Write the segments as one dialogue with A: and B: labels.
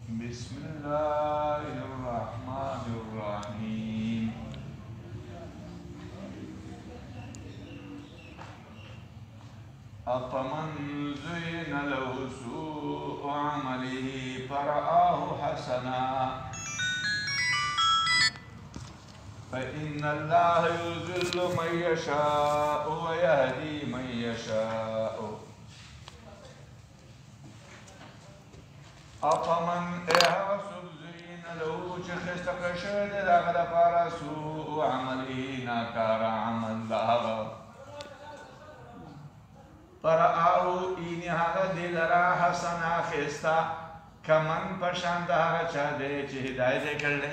A: بسم الله الرحمن الرحيم أفمن زين له سوء عمله فرآه حسنا فإن الله يضل من يشاء ويهدي من يشاء أفمن أهوسب زين له خستق شد دغد فار سوء عمله ناكار عمل لهغ فرآه إني هغا دلرا حسنا خستا كمن پشان دهغا چه دے چه هدایت کرده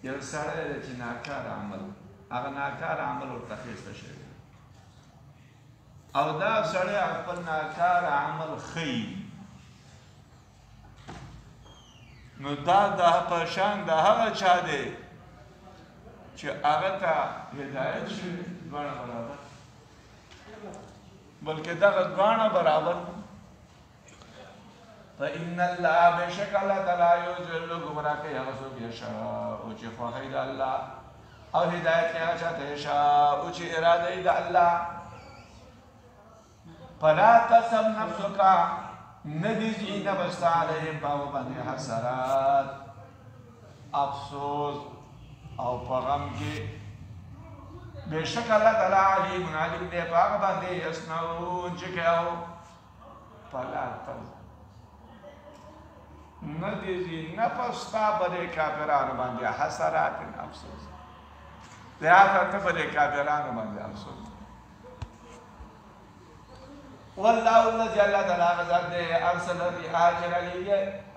A: یو سره ده چه ناکار عمل اغا ناکار عمل ورطا خستا شده او دا سره خپل ناکار عمل خی نو دا ده پشان ده هغه چا دی چې هغه ته هدایت شي دواړه برابر بلکې دغه دواړه برابر فإن الله بشک الله تعالی یضل گمراه کوي هغه څوک یشاء او چې خوښوي د الله او هدایت کوي هغه چاته یشاء او چې اراده یې د الله فلا تحسب نفسك ندزي نفس عليهم باو باندې حسرات افسوس او پیغام کې بشک الله تعالی علیم علیم دې پاک باندې یسنون چې کاو فلا تحسب ندزي نفس تا باندې کافرانو باندې حسرات افسوس لہذا ته باندې کافرانو باندې افسوس والله الذي الله تعالی غزاد دے ارسل الرياح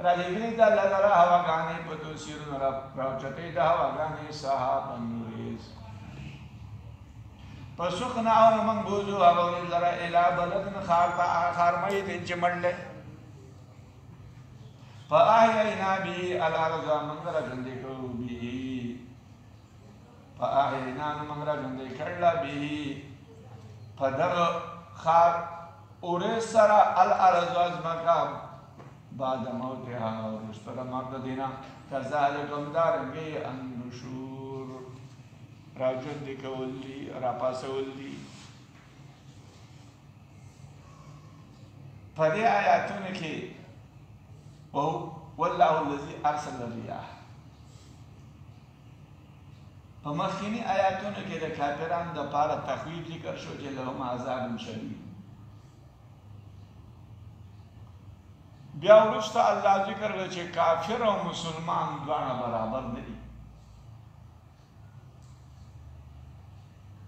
A: رالیگلی دا اللہ تعالی هواگانی پتوسیرون راوچتی دا هواگانی صحابا نوریز پسخناون من بوزو هواگلی لرا الى بلدن خارمایت انچمن لے فآہینا بی الارض منگر جندی کرو بی فآہینا منگر جندی کرلا بی فدر خار اوره سره الارض ازمکا بعد موتها رشتر مرد دینا کذالکم دارنگی النشور راجون دی کولی راپاسول دی پدی آیاتون که والله الذي ارسل الرياح په مخکینی آیاتونو کې د کافرانو د پاره تخویف ذکر شو چې لهم عذاب شدید بیا وروسته الله ذکر کړ چې کافر او مسلمان دواړه برابر نه دي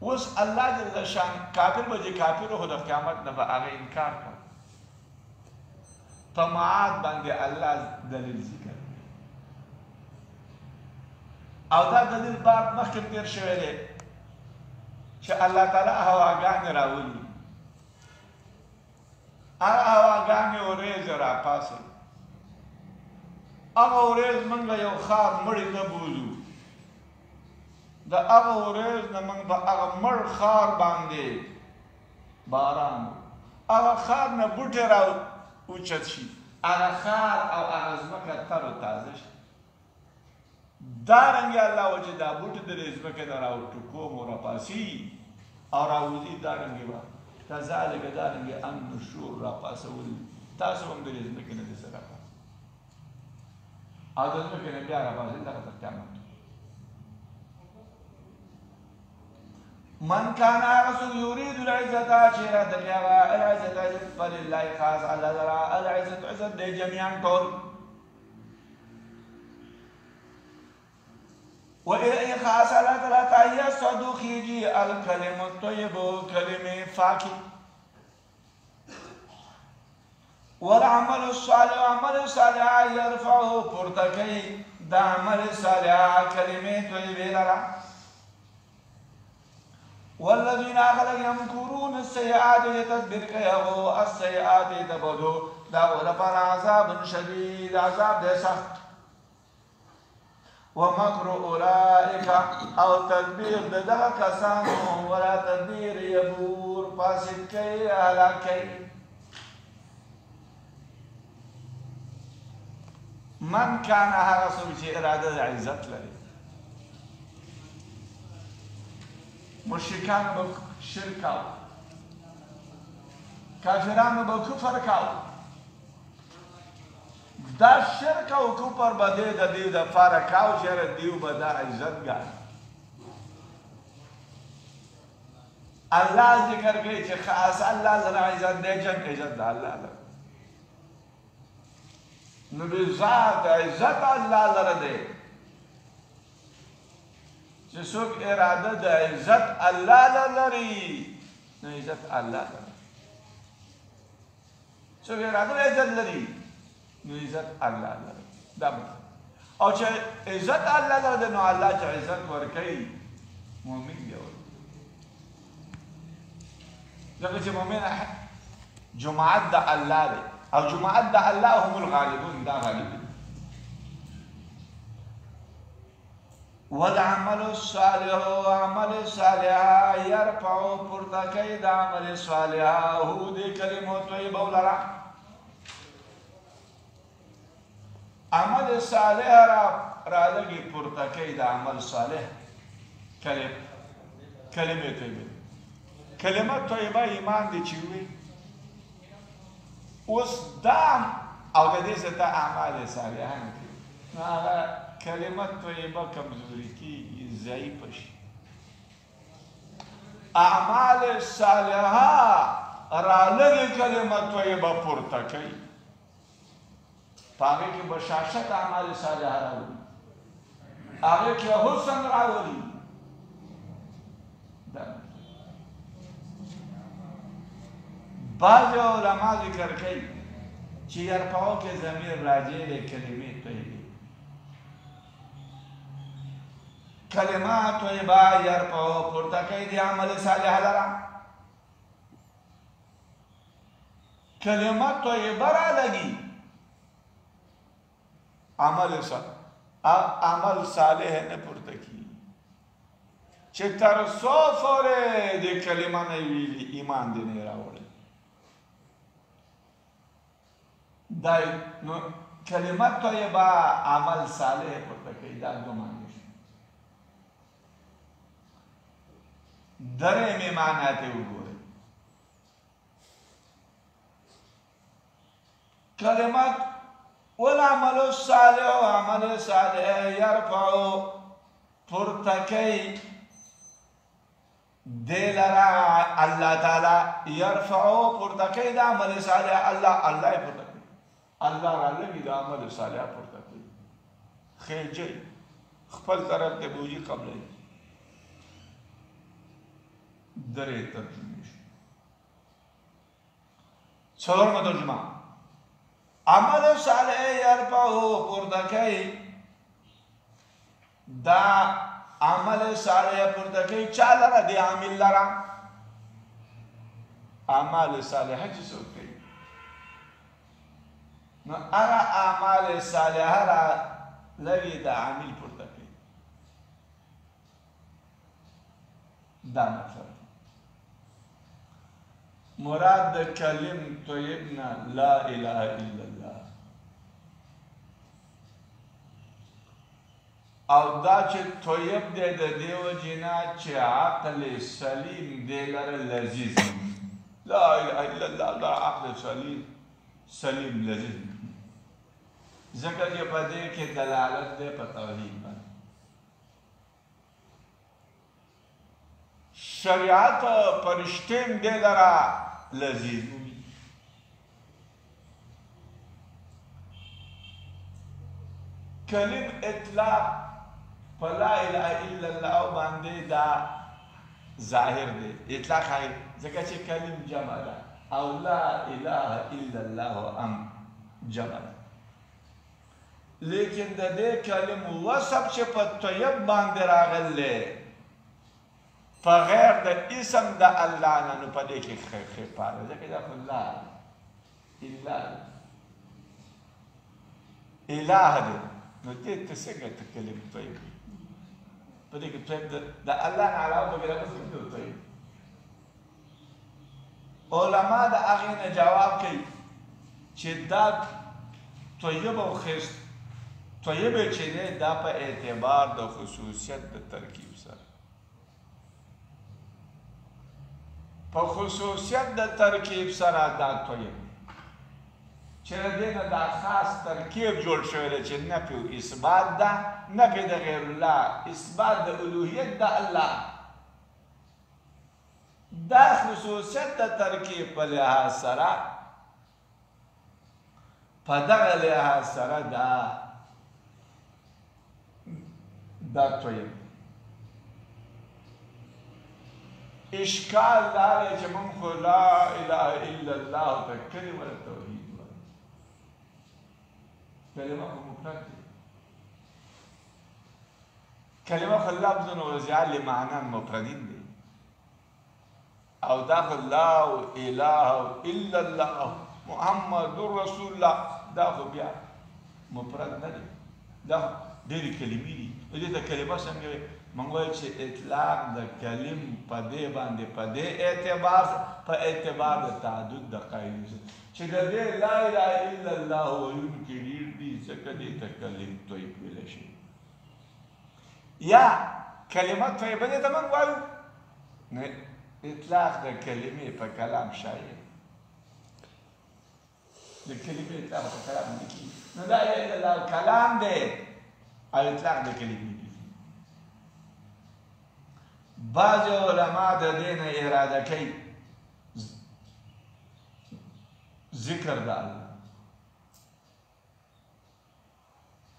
A: اوس الله جل شان کافر به چې کافر هو د قیامت نه به هغه انکار کوي په معاد باندې الله دلیل ذکر او دا دلیل بعد مخکې تیر شوی دی چې الله تعالی هواګانې راولي هغه هواګانې ورېځ راپاسوي هغه ورېځ موږ یو ښار مړی ته بولو د هغه ورېځ نه موږ په هغه مړ ښار باندې باران هغه ښار نه بوټي را اوچت شي هغه ښار او هغه ځمکه تر و تازه شي دارنګه الله وجه دا بوټي د ځمکې نه راوټوکوم او راپاسي او راوځي دارنګه به کذالک دارنګه النشور راپاسول تاسو هم د ځمکې نه دې سره او د ځمکې نه بیا راپاسي دغه تر قیامت من كان رسول يريد العزة شيرا دنيا العزة فلله خاص على ذرا العزة عزة دي جميعا طول وإليه خاص على ثلاثة يصدق يجي الكلم الطيب كلمة فاكي والعمل الصالح عمل صالح يرفعه برتكي دا عمل صالح كلمة طيبة لرا والذين آخر يمكرون السيئات لتدبير كيهو السيئات تبدو داو لفر عذاب شديد عذاب دي سخت ومكر أولئك أو تدبير دغا كسانو ولا تدبير يبور فاسد كي هلاك كي من کان هغه څوک چې اراده د عزت لري. مشرکانو به شرک کاوه، کافرانو به کفر کاوه. دا شرک او کفر به دی د دې دپاره کاوه چې دیو به دا عزت ګاڼه. الله ذکر کوي چې خاص الله لره عزت دی، جنګ عزت د الله لره. نو د ذات عزت الله لره دی چې څوک اراده د عزت الله لري نو عزت الله لره. څوک اراده د عزت لري نو عزت الله لره. دا او چې عزت الله لره دی نو الله چې عزت ورکوي مؤمن دی. ځکه چې مؤمن جماعت د الله دی او جماعت د الله هم الغالبون، دا غالب دي. والعمل الصالح عمل صالح يرفع پورته کوي د عمل صالح هو د کلمو طیبه ولرا. عمل صالح را لګي پورته کوي د عمل صالح کلمه طیبه. کلمه طیبه ایمان دی چې وي. اوس دا او د دې څخه اعمال صالحه نه کوي نو هغه کلمه طیبه کمزوري کېږي، ضعیفه شي. اعمال صالحه رالګې کلمه طیبه پورته کوي، په هغې کې بشاشت اعمال صالحه راولي، هغې کې حسن راولي. بعض علما ذکر کوي چې یرفعو کې ضمیر راجع دی کلمې طیبې. کلمه طیبه یرفعو پورته کوي د عمل صالح لره. کلمه طیبه رالګي عمل صالح نه پورته کېږي. چې تر څو پورې د کلمه نه ویلي ایمان دې نه راوړی. دا نو کلمه طیبه عمل صالح پورته کوي. دا دو معنی شو. درېیمې معنا ته وګورئ. کلمه والعمل الصالح عمل صالح يرفع پورته کوي دې لره الله تعالی. یرفعو پورته کوي د عمل صالح الله یې پورته کوي. الله رالګي د عمل صالح پورته کوي. خېجئ خپل طرف ته بوجي قبلوي. درې ترجمې شو. څلورمه ترجمه عمل صالح یرفعو پورته کوي. دا عمل صالح پورته کوي چا لره؟ د عامل لره. اعمال صالحه چې څوک کوي نو هغه اعمال صالحه را لري د عامل پورته کوي. دا مطلب مراد د کلم طیب نه لا اله الا الله. او دا چې طیب دی د دې وجې نه چې عقل سلیم دی لره لذیذ. لا اله الا الله دا عقل سلیم لذیذ. ځکه چې په دې کې دلالت دی په توحید باندې. شریعت پرشتیم دی لره لذیذ وي. کلم اطلاق په لا اله الا الله باندې دا ظاهر دی. اطلاق خیر ځکه چې کلم جمع ده او لا اله الا الله هم جمع ده. لیکن د دې کلم وصف چې په طیب باندې راغلی په غیر د اسم د الله نه نو په دې کې خیر پاره ځکه دا خو لا اله دی. نو دې ته څنګه ته کلم طیب په دې کې طیب د الله نه علاوه په بله څه طیب. علما د هغې نه جواب کوي چې دا طیب او طیبه چې دی دا په اعتبار د خصوصیت د ترکیب سره په خصوصیت د ترکیب سره دا طیب چې د دې نه دا خاص ترکیب جوړ شوی دی چې نفي او اثبات ده نفي د غیر الله اثبات د الوهیت د الله دا خصوصیت د ترکیب په لحاظ سره په دغه لحاظ سره دا طیب اشکال دا دی چې موږ خو لا اله الا الله ته کلمه توحید وایو کلمه خو مفرد دی کلمه خو لفظ وجعل لمعنى مفردین دی او دا خو لا اله الا الله محمد رسول الله دا خو بیا مفرد نه دی دا ډېرې کلمې دي دې ته کلمه څنګه وایي موږ وایو چې اطلاق د کلم په دې باندې په دې اعتبار په اعتبار د تعدد د قایلو چې د دې لا اله الا الله ویونکي ډېر دي ځکه دې ته کلم طیب ویلی شي یا کلمه طیبه دې ته موږ وایو نه اطلاق د کلمې په کلام شایع د کلمې اطلاق په کلام نه کېږي نو لا اله الا الله کلام دی او اطلاق د کلمې بعض علما د دې نه اراده کوي ذکر د الله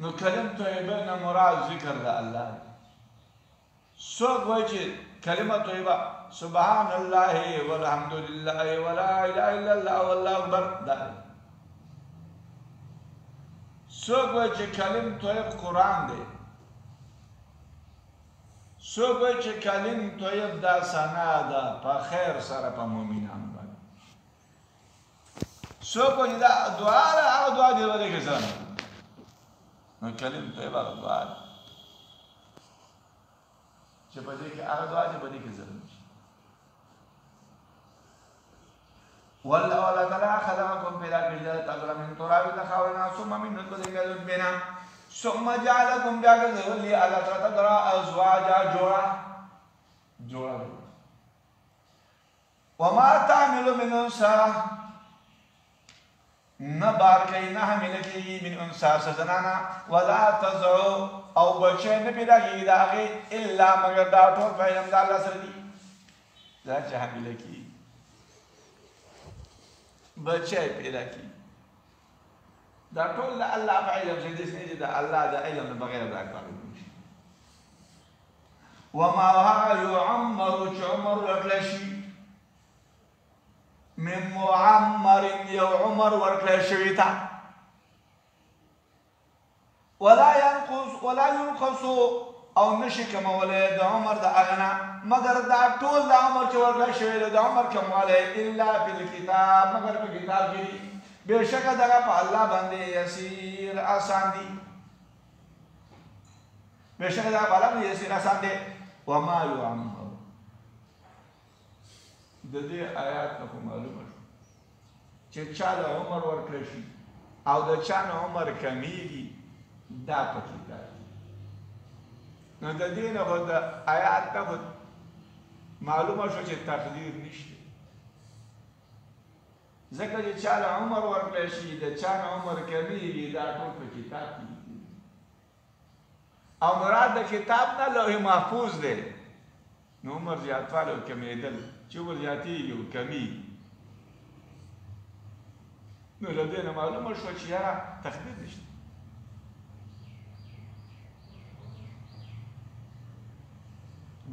A: نو کلم طیبه نه مراد ذکر د الله څوک وایي چې کلمه طیبه سبحان الله والحمد لله ولا اله الا الله والله اکبر دا څوک وایي چې کلم طیب قرآن دی څوک وایي چې کلم طیب دا ثنا ده په خیر سره په مؤمنانو باندې څوک وایي دا دعا ده هغه دعا دې په دې کې ځان نو کلم طیب هغه دعا ده چې په دې کې هغه دعا دې په دې کې ځان والله تعالی خلقکم بلا کجات اگر من تراب خاورنا ثم من نطفه بنا ثم جعلكم بأجزولي على ترى أزواجا جورا وما تعمل من أنثى نبار كي نحملكي من أنثى سزنانا ولا تزعو أو بچه نپیداگی داغی إلا مگر داتور فإنم دا اللہ سردی دا چه حملكي بچه پیدا کی دا ټول د الله په علم چې داسې نه چې د الله د علم نه بغیر دا کار وکړي وما هغه یعمر چې عمر ورکړی شي من معمر یو عمر ورکړی شوي ته ولا ينقص او نشي کمولی د عمر د هغه نه مګر دا ټول د عمر چې ورکړی شوی دی د عمر کموالی الا فی الکتاب مګر په کتاب کې دي بېشکه دغه په الله باندې یسیر آسان دي بېشکه دغه په الله باندې یسیر آسان دی وما یعمر د دې آیات نه خو معلومه شو چې چا له عمر ورکړی شي او د چا نه عمر کمیږي دا په کتاب نو د دې نه خو د آیات نه خو معلومه شو چې تقدیر نشته ځکه چې چا له عمر ورکړی شي د چا نه عمر کمیږي دا ټول په کتاب کې او مراد د کتاب نه لوح محفوظ دی نو عمر زیاتوالی او کمیدل چې عمر زیاتېږي او کمیږي نو له دې نه معلومه شوه چې یاره تقدیر نشته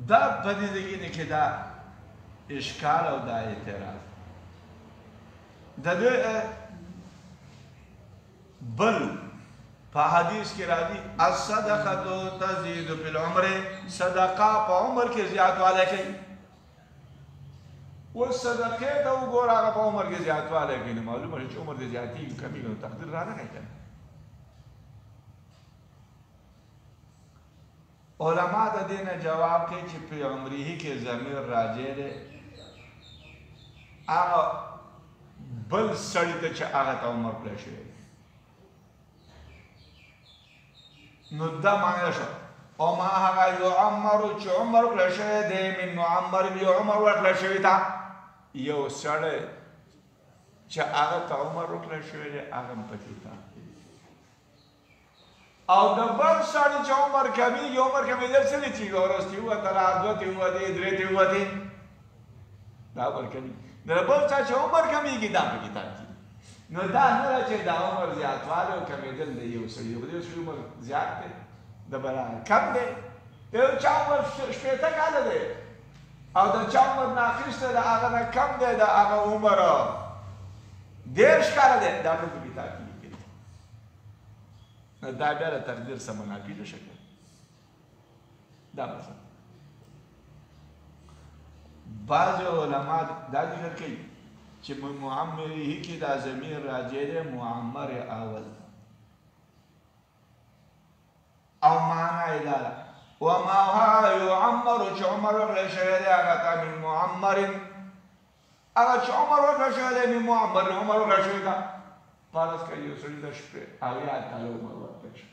A: دا په دې ځای کې دا اشکال او دا اعتراض د دې بل په حدیث کې راځي الصدقه تزيد في العمر صدقه په عمر کې زیاتوالی کوي و صدقه ته وګوره هغه په عمر کې زیاتوالی کوي نو معلومه شي چې عمر دې زیاتېږي کمیږي نو تقدیر رانغی که علما د دې نه جواب کوي چې په عمره کې ضمیر راجع دی هغه بل سړي ته چې هغه ته عمر پوره شوی نو دا معنی شو او ما هغه یعمر چې عمر وکړل شوی دی من معمر یو عمر ورکړل شوی تا یو سړی چې هغه ته عمر وکړل شوی دی هغه په کتاب او د بل سړي چې عمر کمیږي عمر کمیدل څه دي چې ورستي وته دوه ته وته درې ته وته دا ورکړي د بل چا چې عمر کمیږي دا په کتاب کې نو دا نه چې دا عمر زیاتوالی او کمیدل د یو سړي د یو سړي عمر زیات دی د بل کم دی د یو چا عمر شپېته کاله دی او د چا عمر نه اخیسته د هغه نه کم دی د هغه عمر دېرش کاله دی دا ټول په کتاب کې لیکلي نو دا بیا د تقدیر سره منافي نه شي دا مثلا بعض علما دا ذکر کوي چې معمره کې دا ضمیر راجع دی معمر اول او معنی یې دا ده وما هو يعمر چې عمر وکړل شوی دی هغه ته من معمر هغه چې عمر وکړل شوی دی من معمر عمر وکړل شوی ده فرض کړئ یو سړي د شپې اویا کاله عمر ورکړل شو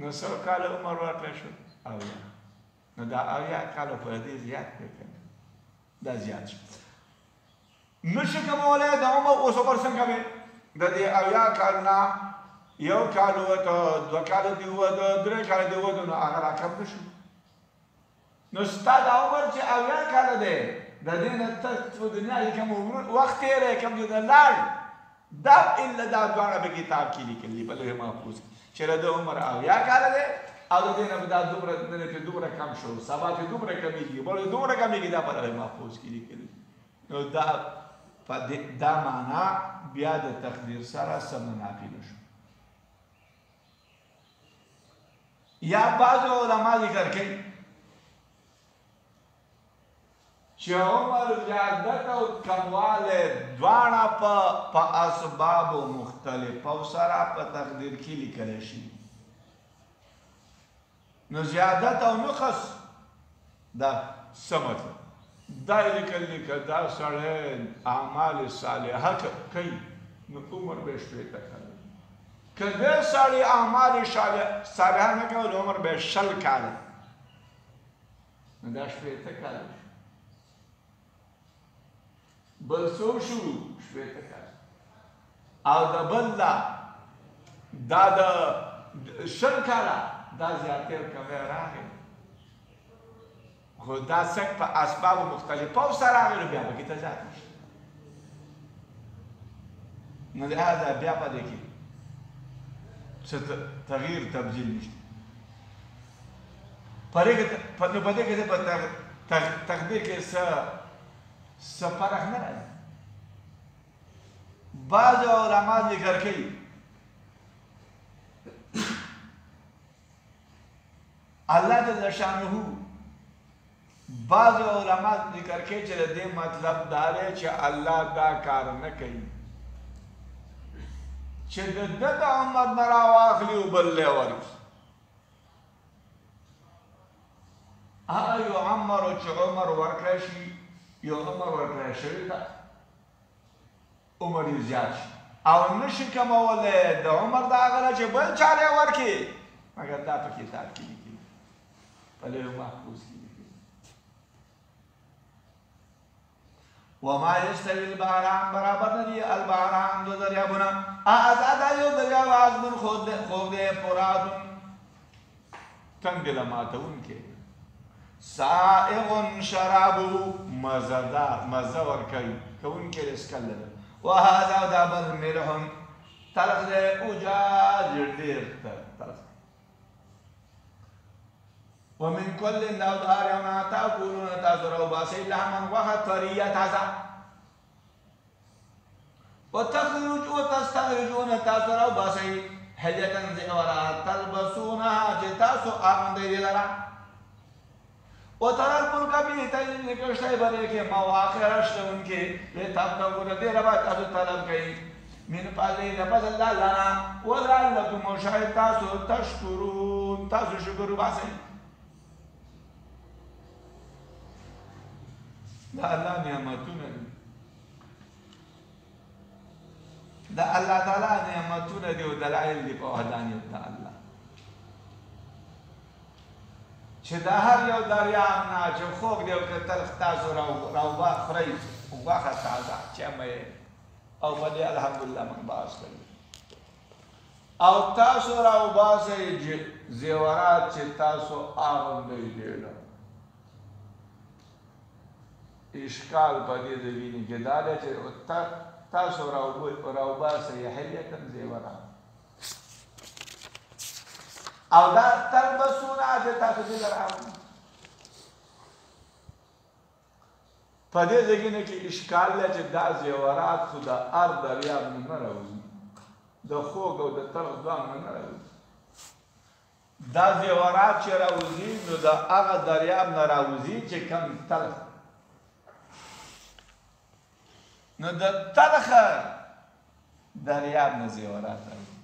A: نو څو کاله عمر ورکړل شو اویا نو دا اویا کاله په دې زیات دی که نه دا زیات شو نشي کولی د عمر اوس عمر څنګه وي د دې اویا کال نه یو کال وته دوه کاله دې وته درې کاله دې وته نو هغه راکم نه شو نو ستا دا عمر چې اویا کاله دی د دې نه ته په دنیا کې کوم وخت تېری کوم دې نه لاړ دا الا دا دواړه په کتاب کې لیکلي په لوح محفوظ چې د عمر اویا کاله دی او د دې نه به دا دومره کم شو سبا چې دومره کمیږي بل دومره کمیږي دا په لوح محفوظ کې لیکلي نو دا معنا بیا د تقدیر سره څه منافي نه شو یا بعض علما ذکر کوي چې عمر زیادت او کموالی دواړه په اسبابو مختلفو سره په تقدیر کې لیکلی شي نو زیادت او نقص دا څه مطلب دا یې لیکلي که دا سړی اعمال صالحه کوي نو عمر به یې شپېته کاله که دې سړی اعمال صالحه نه کوي نو عمر به یې 100 کاله نو دا شپېته کاله شو بل څو شو 80 کاله او د بل دا د 100 کاله دا زیاتېر کمی راغی خو دا څنګه په اسبابو مختلفو سره راغی نو بیا پکې تضاد نشته نو لهذا بیا په دې کې څه تغییر تبدیل نشته په دې کې په تقدیر کې څه فرق نه راځي بعض علما ذکر کوي الله جل شانه بعض علما ذکر کوي چې د دې مطلب دا دی چې الله دا کار نه کوي چې د ده د عمر نه راواخلي او بل لی ورکړي هغه یو عمر چې عمر ورکړی شي یو عمر ورکړی شوی ته عمر یې زیات شي او نشي کمولی د عمر د هغه نه چې بل چا لی ورکړي مګر دا په کتاب کې لیکلي په لوح محفوظ کې وما يستوي البحران برابر ندي البحران دو دریابونه ازادا یو دریاب عذب خوب دے فرات تنگ دل ماتونکې سائغ شرابه مزدار مزه ورکوي کوونکې رسکل ده وهذا دا بل ملح تلخ دی اجاج ډېر تلخ ومن كل دار يوم تأكلون تزرعوا باسي لحما وطريا تازا وتستخرجون تزرعوا باسي حلية زئورا تلبسونها جتاسو آمن لرا وترى الفلك به تجري كشتي بريك مواخر اشلون کے لتبتغوا دير بات ادو طلب گئی من فضل فضل لنا ولعلكم شاهد تاسو تشكرون تاسو شکر باسي دا الله نعمتونه دي دا الله تعالی نعمتونه دي او دلایل دي په وحدانیت د الله چې د هر یو دریاب نه چې خوږ دی او که تلخ تاسو خورئ غوښه تازه چمه او په دې الحمدلله موږ بحث کوي او تاسو راوباسئ زیورات چې تاسو اغوندئ ډېره اشکال په دې زمینه کې دا دی چې تاسو راوباسئ حلیة زیورات او دا تلبسونه چې تاسو دې راوړئ په دې ځای کې اشکال دی چې دا زیورات خو د هر دریاب نه راوځي د خوږ او د تلخ دواړو نه راوځي دا زیورات چې راوځي نو د هغه دریاب نه راوځي چې کم تلخ نو د تلخه دریاب نه زیورات راوځي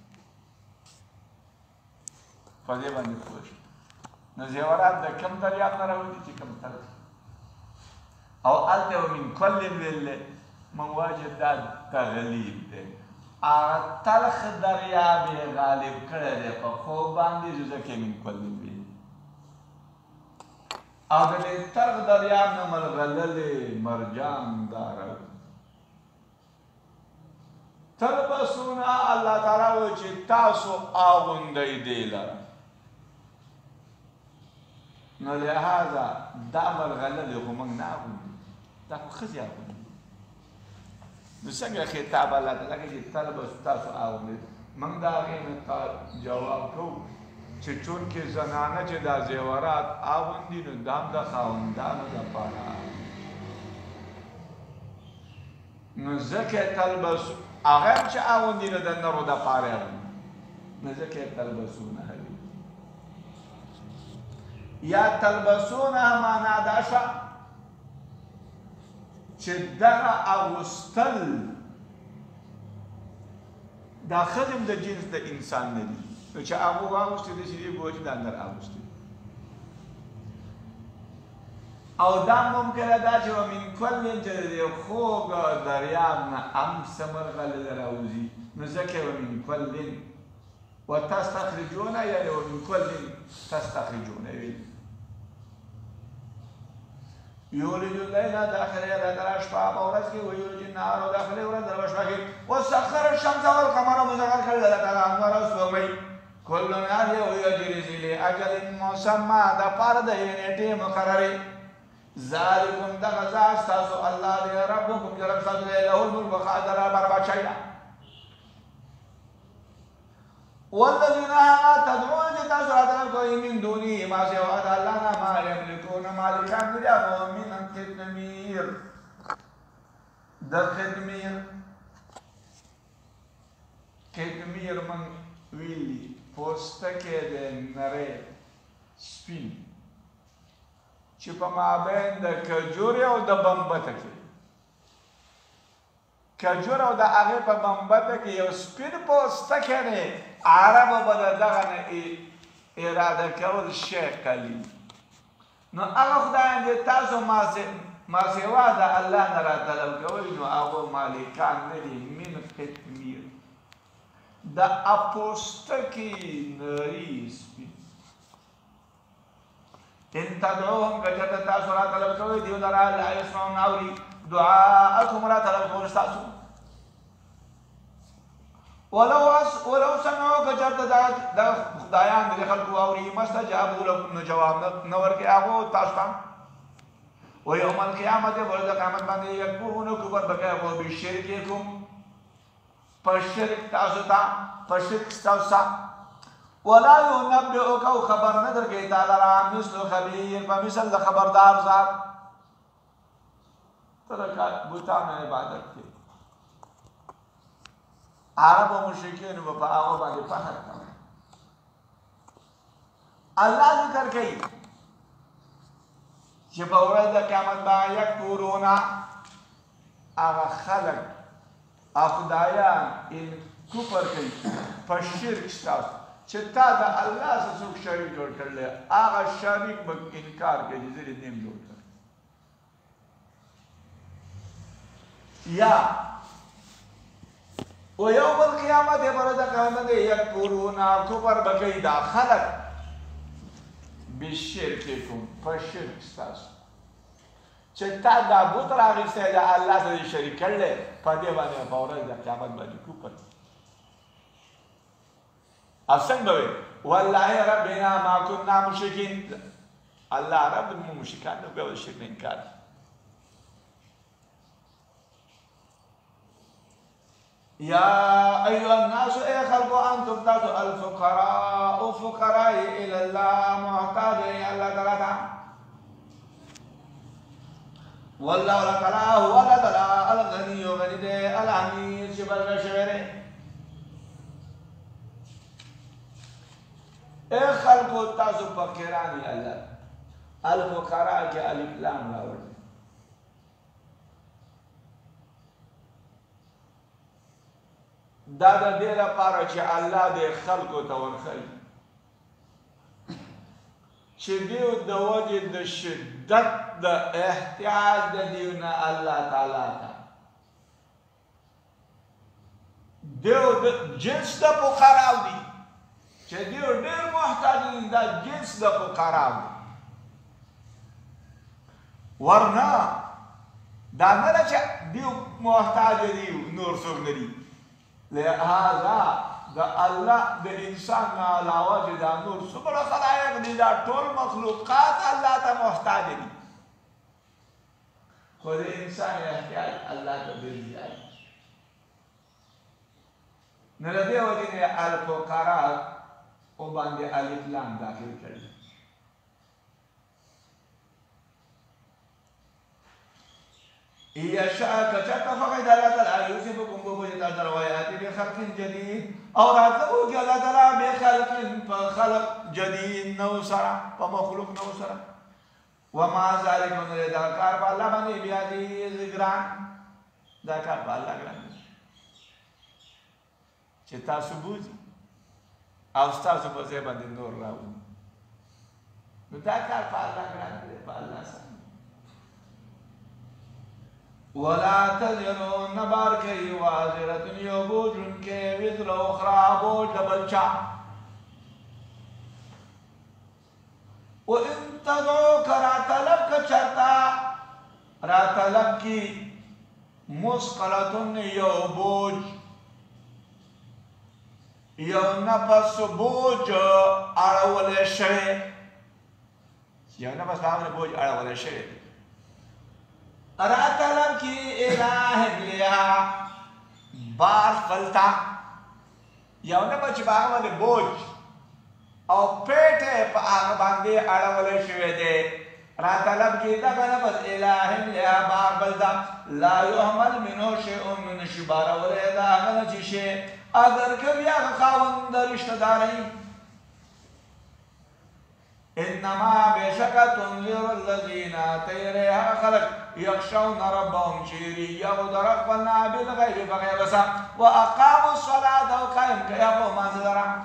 A: په دې باندې پوه شئ نو زیورات د کم دریاب نه راوځي چې کم تلخ او هلته ومن کل ویل موږ وایو چې دا تغلیب دی هغه تلخ دریاب یې غالب کړی دی په خوب باندې ځکه من کل ویل او د دې تلخ دریاب نه ملغللې مرجان دا راوځي تلبسونه الله تعالی وایي چې تاسو اغوندئ دې لره نو لہذا دا ملغللې خو موږ نه اغوندو دا خو ښځې اغوندي نو څنګه خطاب الله تعالی کوي چې تلبسو تاسو اغوندئ موږ د هغې نه جواب کوو چې چونکې زنانه چې دا زیورات اغوندي نو دا هم د خاوندانو دپاره نو ځکه تلبسو هغه هم چې اغوندي نو د نرو دپاره اغوندي نو ځکه تلبسونه هلي یا تلبسونه معنا دا شوه چې دغه اغوستل دا ښځې هم د جنس د انسان نه دي نو چې هغو واغوستې دي چې دې به وایي چې دا نر اغوستې او دا ممکنه ده چې ومن کل چې د دې خوږ دریاب نه هم څه مرغلرې راوځي نو ځکه ومن کل وتستخرجون یعنې ومن کل تستخرجون ویل یولج اللیل داخل النهار شپه په ورځ کې ویولج النهار داخل ورځ په شپه کې وسخر الشمس والقمر مسخر کړل الله تعالی انوار او سپوږمۍ کل یجری لاجل مسمى دا پاره د نیټه مقرره ذالکم دغزا استاسو الله دی ربکم چې رب تاسو له الملک وقادر بر بچیا والذین تدعون تاسو کوئی من دونی ما سوا الله ما یملکون مالکان دی او من قدمیر د قدمیر من ویلی پوستکه د نره سپین چې په مابین د کجورې او د بمبته کې کجور او د هغې په بمبته کې یو سپین پوستکی دی عربو به د دغه نه اراده کول شیخ کلي نو هغه خدایان چې تاسو ما سوا د الله نه راطلب کوئ نو هغو مالکان نه دي من قطمیر د پوستکي نري سپین ان تدعوهم کچته تاسو را طلب کوئ دیو لرا لا یسمعون اوري دعاءکم را طلب کوئ تاسو ولو سمعوا کچته د خدایان د خلکو اوري مستجابوا لكم نو جواب نه ورکړي هغو تاسو ته ويوم القيامة ورځ د قیامت باندې یکفرون کفر به کوي هغو بشرککم په شرک تاسو ته په شرک تاسو ته ولا ينبئك خبر نه درکوي تا لره مثل خبیر په مثل د خبردار ذات ته د بوتانو عبادت کوي عرب او مشرکین به په هغه باندې فخر کوي الله ذکر کوي چې په ورځ د قیامت باندې یکفرون هغه خلک خدایان ان کفر کوي په شرک تاسو چې تا د الله سره څوک شریک جوړ کړلی هغه شریک به انکار کوي چې زه دې نیم جوړ کړی یا ویوم القیامت په ورځ د قیامت یکفرون کفر به کوي دا خلک بشرککم په شرک ستاسو چې تا دا بوت راغستی د الله سره یې شریک کړلی په دې باندې په ورځ د قیامت باندې کوپر او څنګه به وي والله ربنا ما كنا مشرکین الله رب مو مشرکان نه کوي شرک نه انکار یا ایها الناس ای خلقو انتم تاسو الفقراء فقراء الى الله محتاج الله تعالی والله تعالی هو تعالی الغنی غنی الحمید چې بلګه شوی دی اے خلقو تاسو فقیران یې الله الفقراء کې الف لام راوړي دا د دې لپاره چې الله دې خلقو ته ورښیي چې دیو د وجې د شدت د احتیاج د دیو نه الله تعالی ته دیو د جنس د فقراو دي چې دیو ډېر محتاج دي دا جنس د فقراو دي ورنه دا نه ده چې دیو محتاج دي نور څوک نه دي لہذا دا الله د انسان نه علاوه چې دا نور څومره خلایق دي دا ټول مخلوقات الله ته محتاج دي خو د انسان احتیاج الله ته ډېر زیات نو د دې وجې نه الفقراء او باندې الف لام داخل کړي یشاء کچته فقط الله تعالی یوسفکم بوجه دروایات بخلق جدید او راځو کې الله تعالی بخلق خلق جدید نو سره په مخلوق نو سره وما ذلك من دا کار په الله باندې بیا دې ذکران دا کار په الله ګران چې تاسو بوزي او تاسو په ځای باندې نور راوړي نو دا کار په الله ګران دی په الله سره ولا تزر نبار كي وازرة يبوج كي وزر أخرى بوج دبلشا وإن تدعوك راتلك شرطا راتلك مسقلة يبوج يو نفس بوج أرول شيء يو نفس بوج أرول شيء راتلم کی الہ لیا بار خلطا یو نه بچ باغ بوج او پیټ په هغه باندې اړولې شوې ده راتلم کی دا نه بس الہ لیا بار بلدا لا يحمل منه شيء من شبار ولا دا نه شي اگر کبي هغه خاوند رشتہ داري انما بشك تنذر الذين تيرها خلق يخشون ربهم شيريا ودرقنا بالغيب بغيبسا واقاموا الصلاه وقائم كيابو ما زرع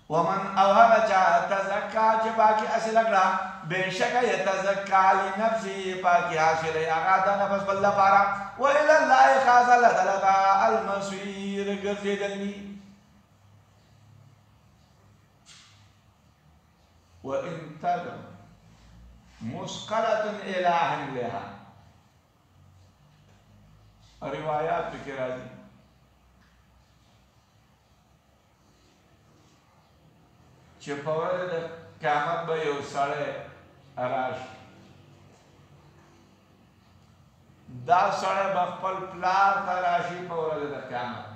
A: ومن اوهج تزكى جباكي اسلقنا بشك يتزكى لنفسه باكي حاصل اغادا نفس بالله بارا والى الله خاص لدلتا المصير قرزيدني وإن تدع مسقلة إلى أهلها روايات بكرازي چې په ورځ د قیامت به یو سړی راشي دا سړی به خپل پلار ته راشي په ورځ د قیامت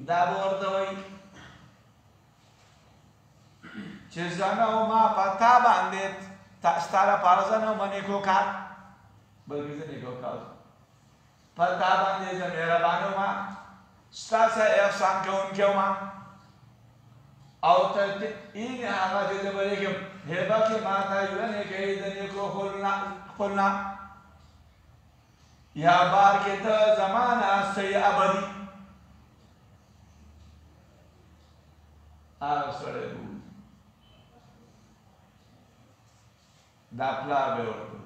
A: دا به ورته وایي چې زنه او ما پتا باندې ستا لپاره زه نه وم نیکو کار بلکې زه نیکو کار پتا باندې زه مهربانه وم ستا سره احسان کوونکی وم او ته این هغه چې زه به لیکم هبه کې ما ته یوه نیکۍ د نیکو خپلنا یا بار کې ته زما ناستې ابدي هغه سړی دا پلار به ورته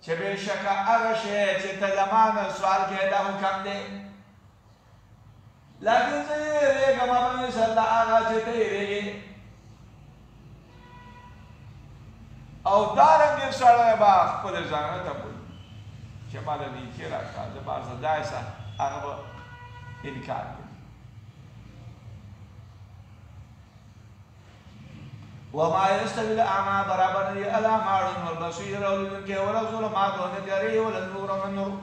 A: چې بېشکه هغه شی چې ته زما نه سوال کوې دا خو کم دی لیکن زه یېرېږم ابن صلی هغه چې ته یېرېږې او دارنګې سړی به خپل ځانه ته بولي چې ما له نیکي راکړه زه به ځای سه هغه به انکار کوي وما يستوي الأعمى برابر نه الأعمى والبصير والمنكر ولا الظلمات والنجار ولا النور والنور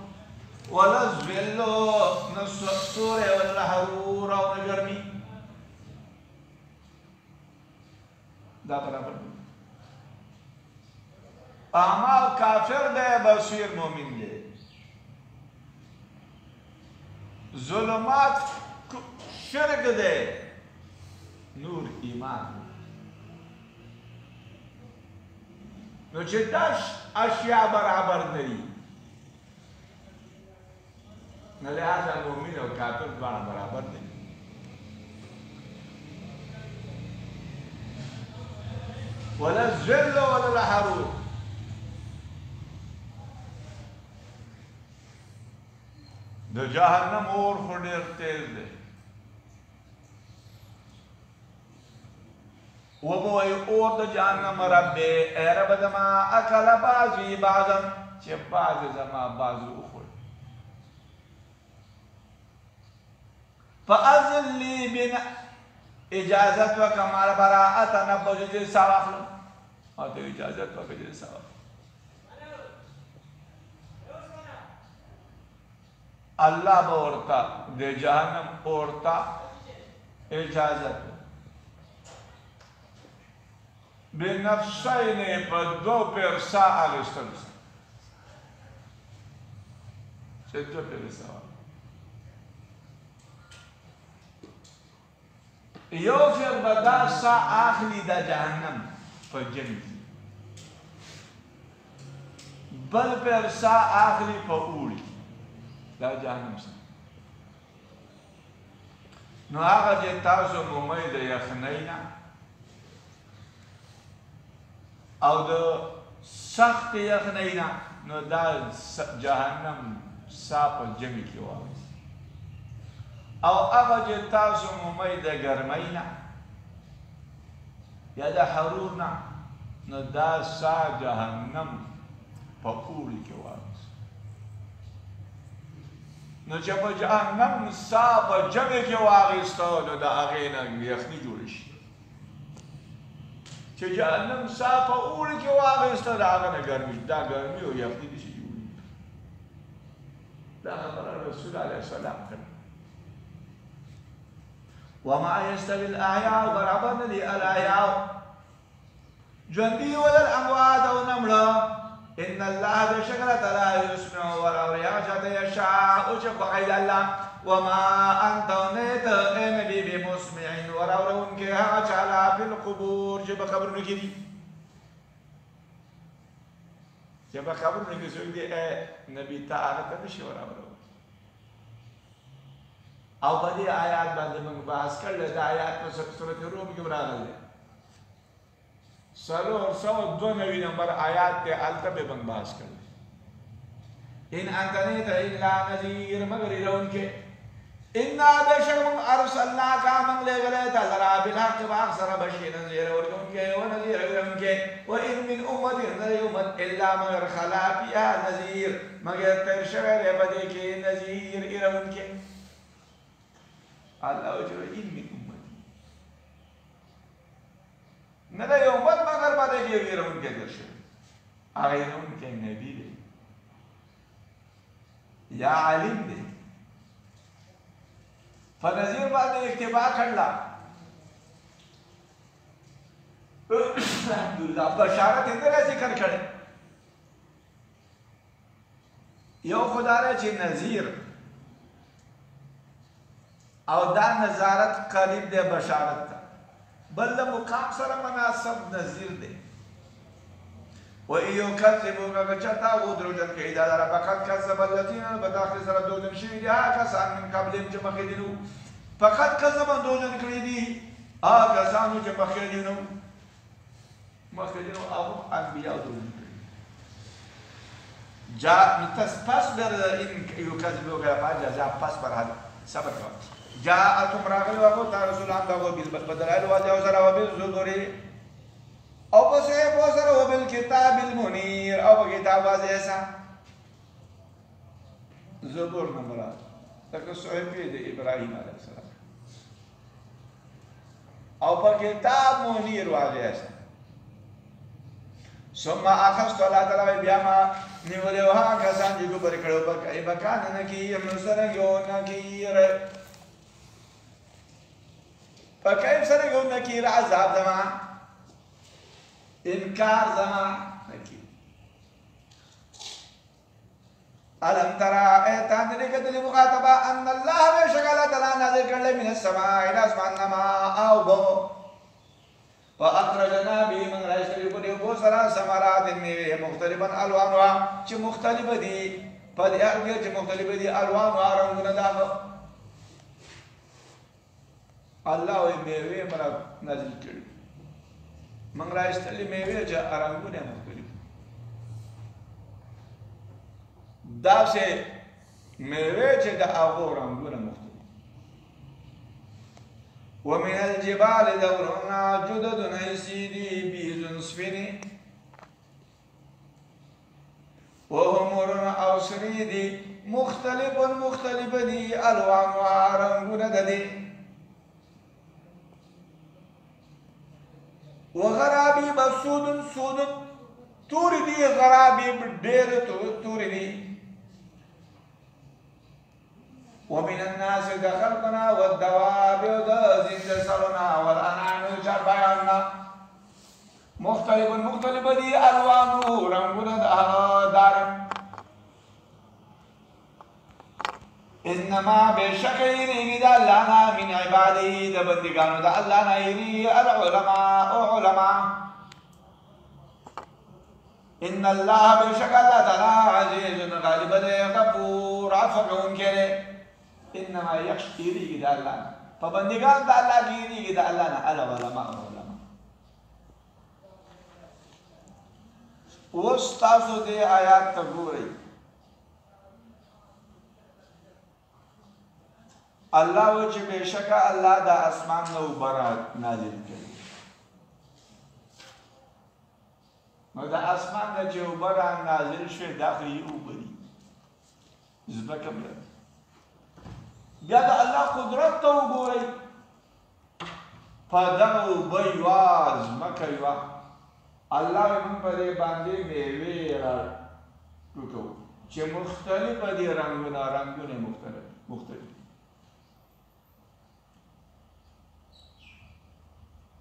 A: ولا الظل والسور ولا الحرور والجرمي دا برابر أعمى كافر ده بصير مؤمن ده ظلمات شرك ده نور ایمان نو چې دا اشیاء برابر نه دي نو لهذا مؤمن او کافر دواړه برابر دي ولا الذل ولا الحرور د جهنم اور خو ډېر تیز دی وبوي اور د جهنم رب اے رب زما اکل بعضی بعضا چې بعض زما بعض اخوړ فاذن لي بنا اجازت وکمال براءت نبذ دې سواخل او ته اجازت وکړې دې سواخل الله به ورته د جهنم اورتا اجازت بنفسین په دو پیرسا اغشتل چې دو پیرسا یو فر بدا سا اخلی دا جهنم په جنگ بل پیرسا اخلی په اوړي دا جهنم سا نو هغه چې تاسو مومئ د یخنۍ نه او د سخت یخنۍ نه نو دا جهنم سا په جمع کې واغوست او هغه چې تاسو مومئ د ګرمۍ نه یا د حرور نه نو دا سا جهنم په اوړي کې واغوست نو چې په جهنم سا په جمع کې واغوسته نو د هغې نه یخني جوړه شي چې جهنم سا په اوړي کې واغوسته د هغه نه ګرمي دا ګرمي او یخني دې شي جوړي دا خبره رسول علیه السلام کړه وما يستوي الاحياء برابر نه دي الاحياء ژوندي ولا الاموات او نمړه ان الله بشکل تعالی يسمع ولو يشاء او چې بغیر الله وما انت نت نبي بمسمع ولو ان کې هغه چاله په القبور چې په قبرونو کې دي چې په قبرونو کې څوک دي نبی تعالی ته نشي ورغلو او په دې آیات باندې موږ بحث کړل دا آیات په سورۃ روم کې راغلي 392 نمبر آیات ته الته به موږ بحث کړل ان انت نه ته الا نذیر مگر رون کې ان بشر ارسلناک من لغله تلرا بالحق واكثر بشيرا نذير ورکون کې او نذیر ورکون کې و ان من امه يوم الا مگر خلا فيها نذیر مگر تر شوه له بده کې نذیر ورکون کې الله وجه ان من امه نه دا یو بل مگر باندې کې ورکون کې درشه هغه ورکون کې نبی دی یا عالم دی فنذیر باندې اکتبا کړلا الحمدلله بشارت دې ذکر کړي یو خدای چې نذیر او دا نظارت قریب دی بشارت ته بل مقام سره مناسب نذیر دی و ایو کذبوک کچتا و دروجن کې دا را فقط کذب الذين بداخل سره دوجن شي دي هغه کسان من قبل چې مخې دي نو فقط کذب دوجن کړی دي هغه کسان چې مخې دي نو او انبیاء دوجن جاء متصبر ان یو کذبوک یا پاجا جاء پس پر حد صبر کړه جاءتهم راغل وابو رسولان دغو بالدلائل وجاوزر وبالزبر او بصحيح وزر وبالكتاب المنير او بكتاب وزيسا زبور نمرات لكن صحيح دي ابراهيم عليه السلام او بكتاب منير وزيسا ثم اخذت الله تعالى بياما نيوليوها كسان جيكو بركڑو بكان نكير نسرنگو نكير فكيف سنقول نكير عذاب زمان إنكار زمان نكير ألم ترى إيتان ذلك المخاطبة أن الله بشكل تعالى نازل كرل من السماء إلى أسمان نما أو بو فأخرجنا به من لا يشترك به بوسرا ثمرات مختلفا ألوانها شي مختلفة دي فدي أرجع مختلفة دي ألوانها رنگنا داخل الله وی میوه مرا نازل کړي موږ راځلې میوه چې رنگونه مختلف دا چې میوه چې د هغه رنگونه مختلف ومن الجبال دورنا جدد نيسيدي بيض صفر وهمر او سريدي مختلف دي الوانها رنگونه دي وغرابي بسود توري دي غرابي بدير توري دي ومن الناس دخلقنا والدواب وزند سرنا والأنعام شربانا مختلف دي ألوانه رنگنا دار إنما بشكل إذا لنا من عباده دبندقانو دا الله نيري العلماء إن الله بشكل الله تعالى عزيز غالب غفور عفو كره إنما يشتري إذا الله فبندقان دا الله كيري إذا الله العلماء وستاسو دي آيات تقوري الله وجه بشکا الله دا اسمان نو برات نازل کړي نو دا اسمان نه چې برات نازل شوی داخلي وبري زبکه بیا دا الله قدرت ته وګورئ پدغه وبيواز مکیوا الله موږ په دې باندې میوه را ټوټو چې مختلف دي رنگونه مختلف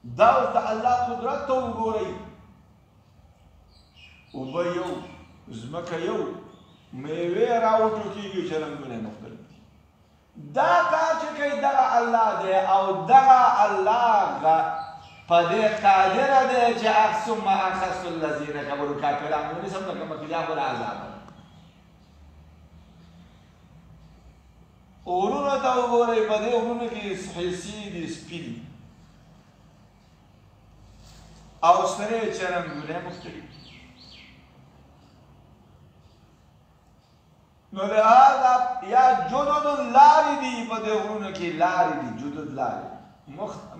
A: دا د الله قدرت ته وګورئ اوبه یو ځمکه یو میوې راوټو کېږي چې رنګونه مختلف دا کار چې کوي دغه الله دی او دغه الله په دې قادر دی چې ثم أخذت الذين كفروا کافران ونیسم لکه مکیان ولا عذاب اورونه ته وګورئ په دې اورونو کې حسي دي سپي او سره چرنګونه مختلف نو لهذا یا جدد لاري دي په دې اورونو کې لاري دي جدد لاري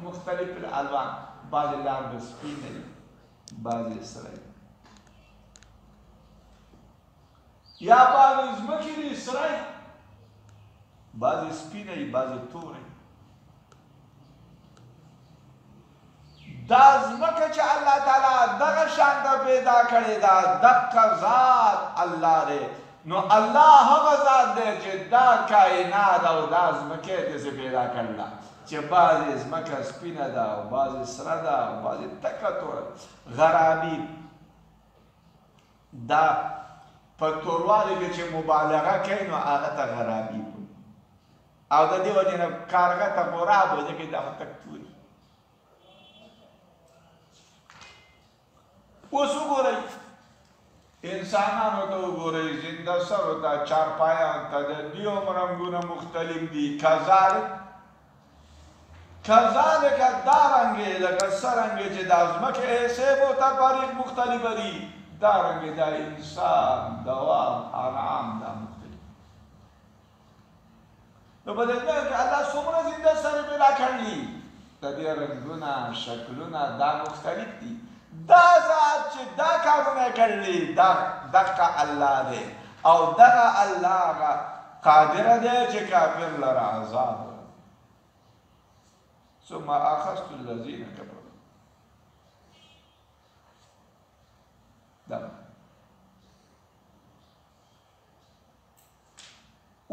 A: مختلف الالوان بعض لار د سپین دي بعض سره یا بعض زمکې دي سره بعض سپین دي بعض تور دا زمکه چې الله تعالی دغه شان د پیدا کړی دا دغه ذات الله دی نو الله هغه ذات دی چې دا کائنات او دا زمکه دې پیدا کړل چې بعضې زمکه سپینه ده او بعضې سره ده او بعضې تکه توره غرابي دا په توروالي کې چې مبالغه کوي نو هغه ته غرابي او د دې وجې نه کارغه ته غراب وایي ځکه دا خو تک توري اوس وګورئ انسانانو ته وګورئ زنده سرو ته چارپایان ته د دې هم رنګونه مختلف دي کذالک دارنګې لکه څرنګې چې دا ځمکې حساب او تفاریق مختلفه دي دارنګې دا انسان دواب انعام دا مختلف نو په دې کې الله څومره زنده سره پیدا کړلی د دې رنګونه شکلونه دا مختلف دي دا ذات چې دا کارونه کړلی دا دغه الله دی او دغه الله قادر دی چې کافر لره عذاب ثم اخذت الذين كفروا دا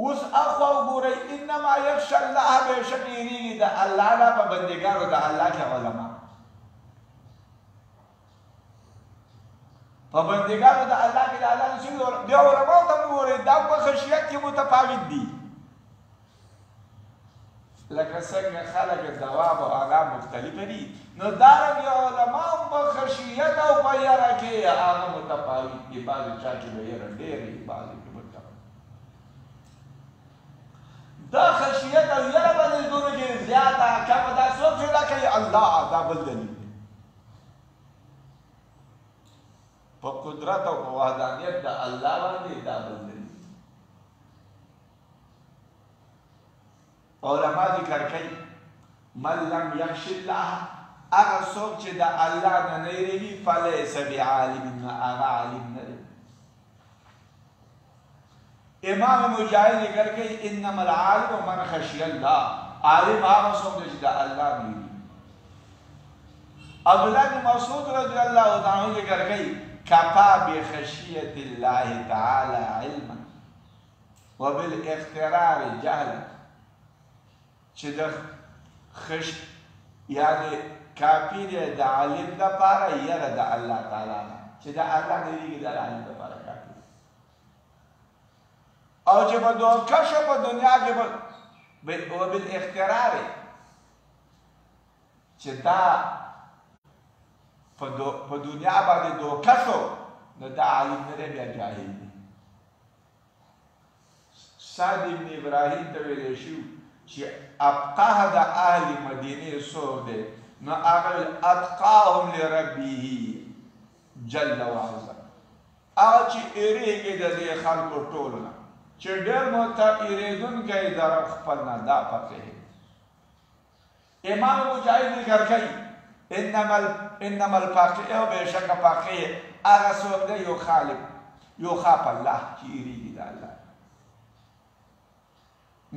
A: اوس اخوا وګورئ انما يخشى الله بشک یریږي د الله نه په بندګانو د الله کې علما په بندګانو د الله کې د الله نشي بیا علماء ته وګورئ دا په خشیت کې متفاوت دي لکه څنګه خلک دواب او آغا مختلف دي نو دارنګه علماء په خشیت او په یاره کې هغه متفاوت دي بعضې چا کې به یاره ډېرې بعضې کې دا خشیت او یره به د دونو کې زیاته کمه دا څوک چې دا کوي الله دا بل دلیل دی په قدرت او په وحدانیت د الله باندې دا بل دلیل علما ذکر کوي من لم یخش الله هغه څوک چې د الله نه نه یریږي فلیس بعالم هغه عالم نه دی امام مجاهد ذکر کوي انما العالم من خشي الله عالم هغه څوک دی چې د الله نه یریږي عبدالله بن مسعود رضی الله عنه ذکر کوي کفا بخشیة الله تعالی علما وبالاغترار جهلا چې د یعنی کافی دی د عالم دپاره یره د الله تعالی نه چې د الله نه یریږي د عالم دپاره کافي او چې په دوکه شو په دنیا کې وبالاغترار چې دا په دنیا باندې دوکه شو نو دا عالم نه دی بیا جاهل دی سعد ابن ابراهیم ته ویلی شو چې ابقاه د اهل مدینې څوک دی نو هغه اتقاهم لربه جل وعز هغه چې اریږي د دې خلکو ټولو نه چې ډېر موته اریدونکی د رب خپل نه دا فقیه امام مجاهد ذکر کوي انما الفقیه بېشکه فقیه هغه څوک دی یو خالق یو خاف الله چې اریږي د الله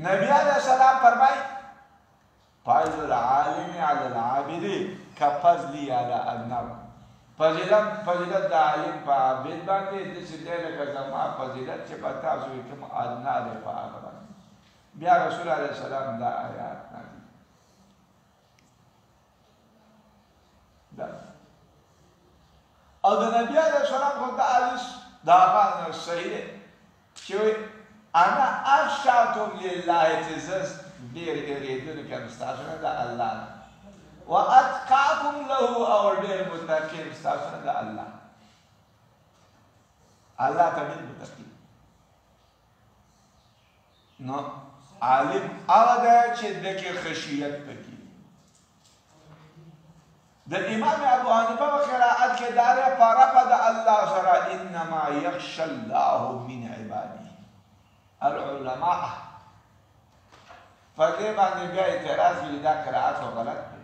A: نبی علیہ السلام فرمائی فضل العالم علی العابد کفضلی علی النار فضیلت د عالم په عابد باندې داسې دی لکه زما فضیلت چې په تاسو کې کوم ادنا دی په هغه باندې بیا رسول علیه السلام دا آیات نازل او د نبی علیه السلام خو دا حدیث دا هغه صحیح دی چې انا اخشاکم لله چې زه ډېر اریدونکی یم ستاسو نه د الله نه واتقاکم له او ډېر متقي یم ستاسو نه د الله الله ته ډېر متقي نو عالم هغه دی چې دکې خشیت پکې د امام ابو حنیفه په قرائت کې دا دی په رفع د الله سره انما یخشى الله من عباده العلماء فدې باندې بیا اعتراض وي دا قرائت خو غلط دی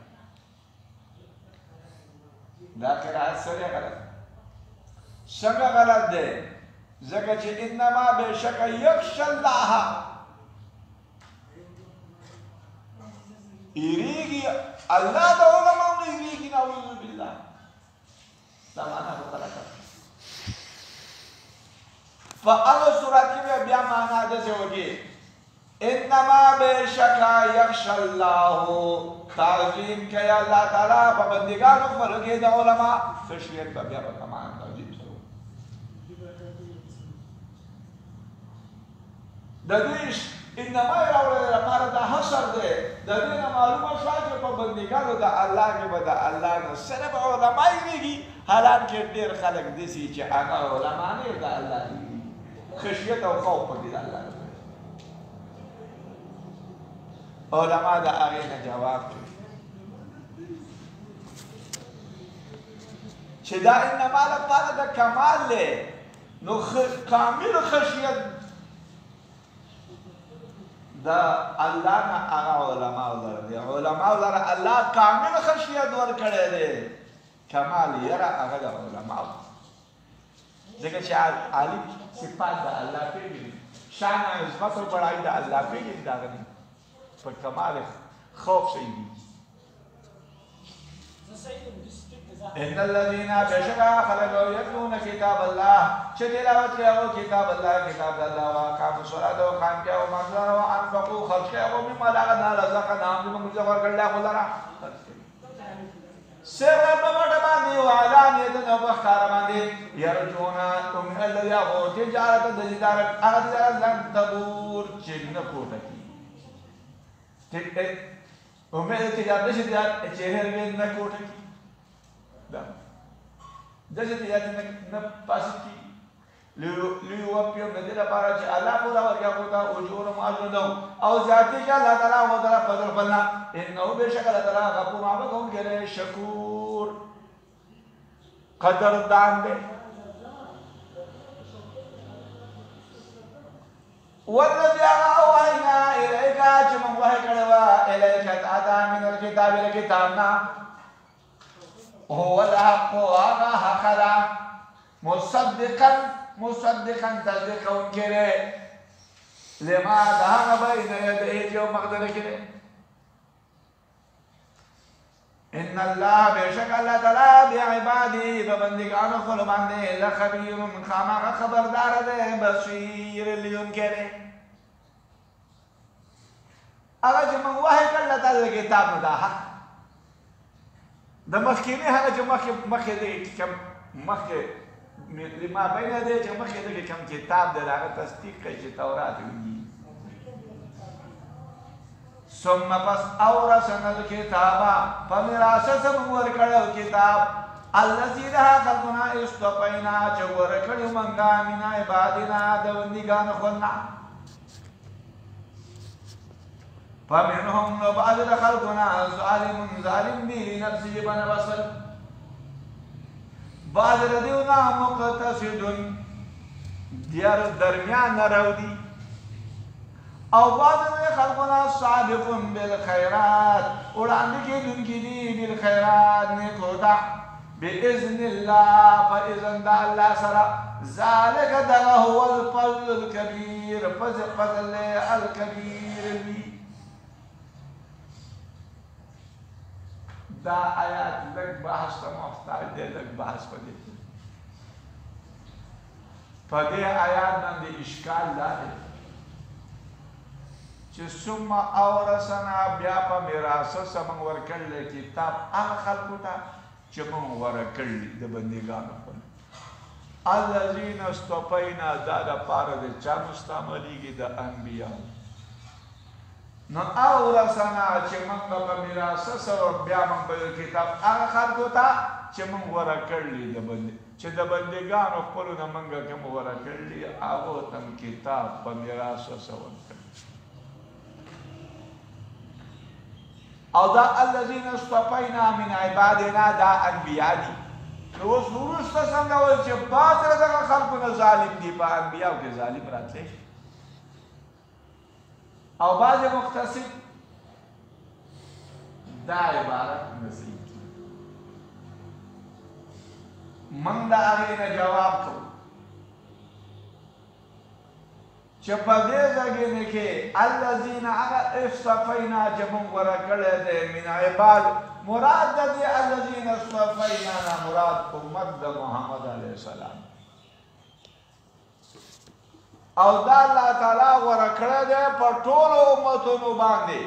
A: دا قرائت سره غلط څنګه غلط دی ځکه چې انما بېشکه یخشى الله یریږي الله د علماو نه یریږي نعوذ بالله دا معنا خو غلطه فهغه صورت کې بیا معنا داسې وکړي انما بېشکه یخشى الله تعظیم کوي الله تعالی په بندګانو خپلو کې د علما خشیت به بیا په تمام تعظیم سره د دې انما یې راوړی لپاره دا حصر دی د دې نه معلومه شوه چې په بندګانو د الله کې به د الله نه صرف علما یېږي حالانکې ډېر خلک داسې چې هغه علما نه د الله یېږي خشیت او خوف پکې د الله نه علما د هغې نه جواب کوي چې دا انما لپاره د کمال دی نو کامل خشیت دا الله نه هغه علماء لره دي علماء لره الله کامل خشیت ورکړی دی کمال یره هغه د علماء ځکه چې عالم صفات د الله پېژني شان عظمت او بڑائی د الله پېژني دا غني په کمال خوف شي دي ان الذين بشكا خلقوا يتلون كتاب الله شتلاوت كيو كتاب الله كتاب الله وقاموا الصلاة وقام كيو مصدر وانفقوا خرج كيو مما لغنا رزقناهم لمن زفر كلا خلنا سر بمٹ باندې وعلانیت نو بخار باندې يرجونا ام الذي هو تجارت دجدار اغذر لن تبور چن کوټه کی امید تجارت دجدار چهر میں نہ کوټه کی دا دغه تجارت نه پاسې کی لیوپیو د دې لپاره چې الله پورا ورکړي کوتا اجور معجودو او ذاتی چې الله تعالی و تعالی فضل بلنا انه بشکل تعالی غفور معبود کړي شکور قدردان دې والذي اوحينا اليك چې موږ وحی کړو اليك تعالی من الكتاب الكتابنا هو الحق وهذا حقا مصدقا تصديقا كده لما ذهب بين يديه يوم مقدر كده ان الله بشك الله تعالى بعباده ببندگان خپل باندې لخبير من خامخ خبردار ده بصير لیون کړي هغه چې موږ وحی کړل تعالی کتاب نو دا حق د مخکینه هغه چې مخکې دې کوم مخکې لما بین دې چې مخکې دې کوم کتاب دی هغه تصدیق کوي چې تورات دی ثم پس اورثنا الكتاب فمیراث سم ورکړو کتاب الذي لها خلقنا استطينا چې ورکړو منګا مینا عبادنا د بندګان خلنا فمنهم بعض خلقنا ظالم به نفسه بن بصر بعض ردیونا مقتصد دیار درمیان نرودی او بعض خلقنا سابق بالخيرات وړاندې کېدونکي دي بالخيرات نیکوتا باذن الله فاذن الله سره ذلك دغه هو الفضل الكبير فضل الكبير لي دا آیات لږ بحث ته محتاج دی لږ بحث په دې آیات باندې اشکال دا دی چې ثم اورثنا بیا په میراث سره موږ ورکړل کتاب هغه خلکو ته چې موږ ورکړل د بندګانو خپل الذين اصطفينا دا دپاره د چا مستعملېږي د انبیاء نو اورثنا چې موږ په میراث سره بیا موږ په کتاب هغه خلکو ته چې موږ ورکړلی د بندې چې د بندګانو خپلو نه موږ کوم ورکړلی هغو ته کتاب په میراث سره ورکړي او دا الذین اصطفینا من عبادنا دا انبیا دي نو اوس وروسته څنګه وایي چې بعض دغه خلکو نه ظالم دي په انبیاو کې ظالم راتلی او بعض مختصر دا عبارت نصیب کی من دا هغې نه جواب کوو چې په دې ځایونه کې الذین هغه اصطفینا چې موږ غوره کړی دی من عباد مراد د دې الذین اصطفینا نه مراد امت د محمد علیه السلام او دا الله تعالی غوره کړی دی په ټولو امتونو باندې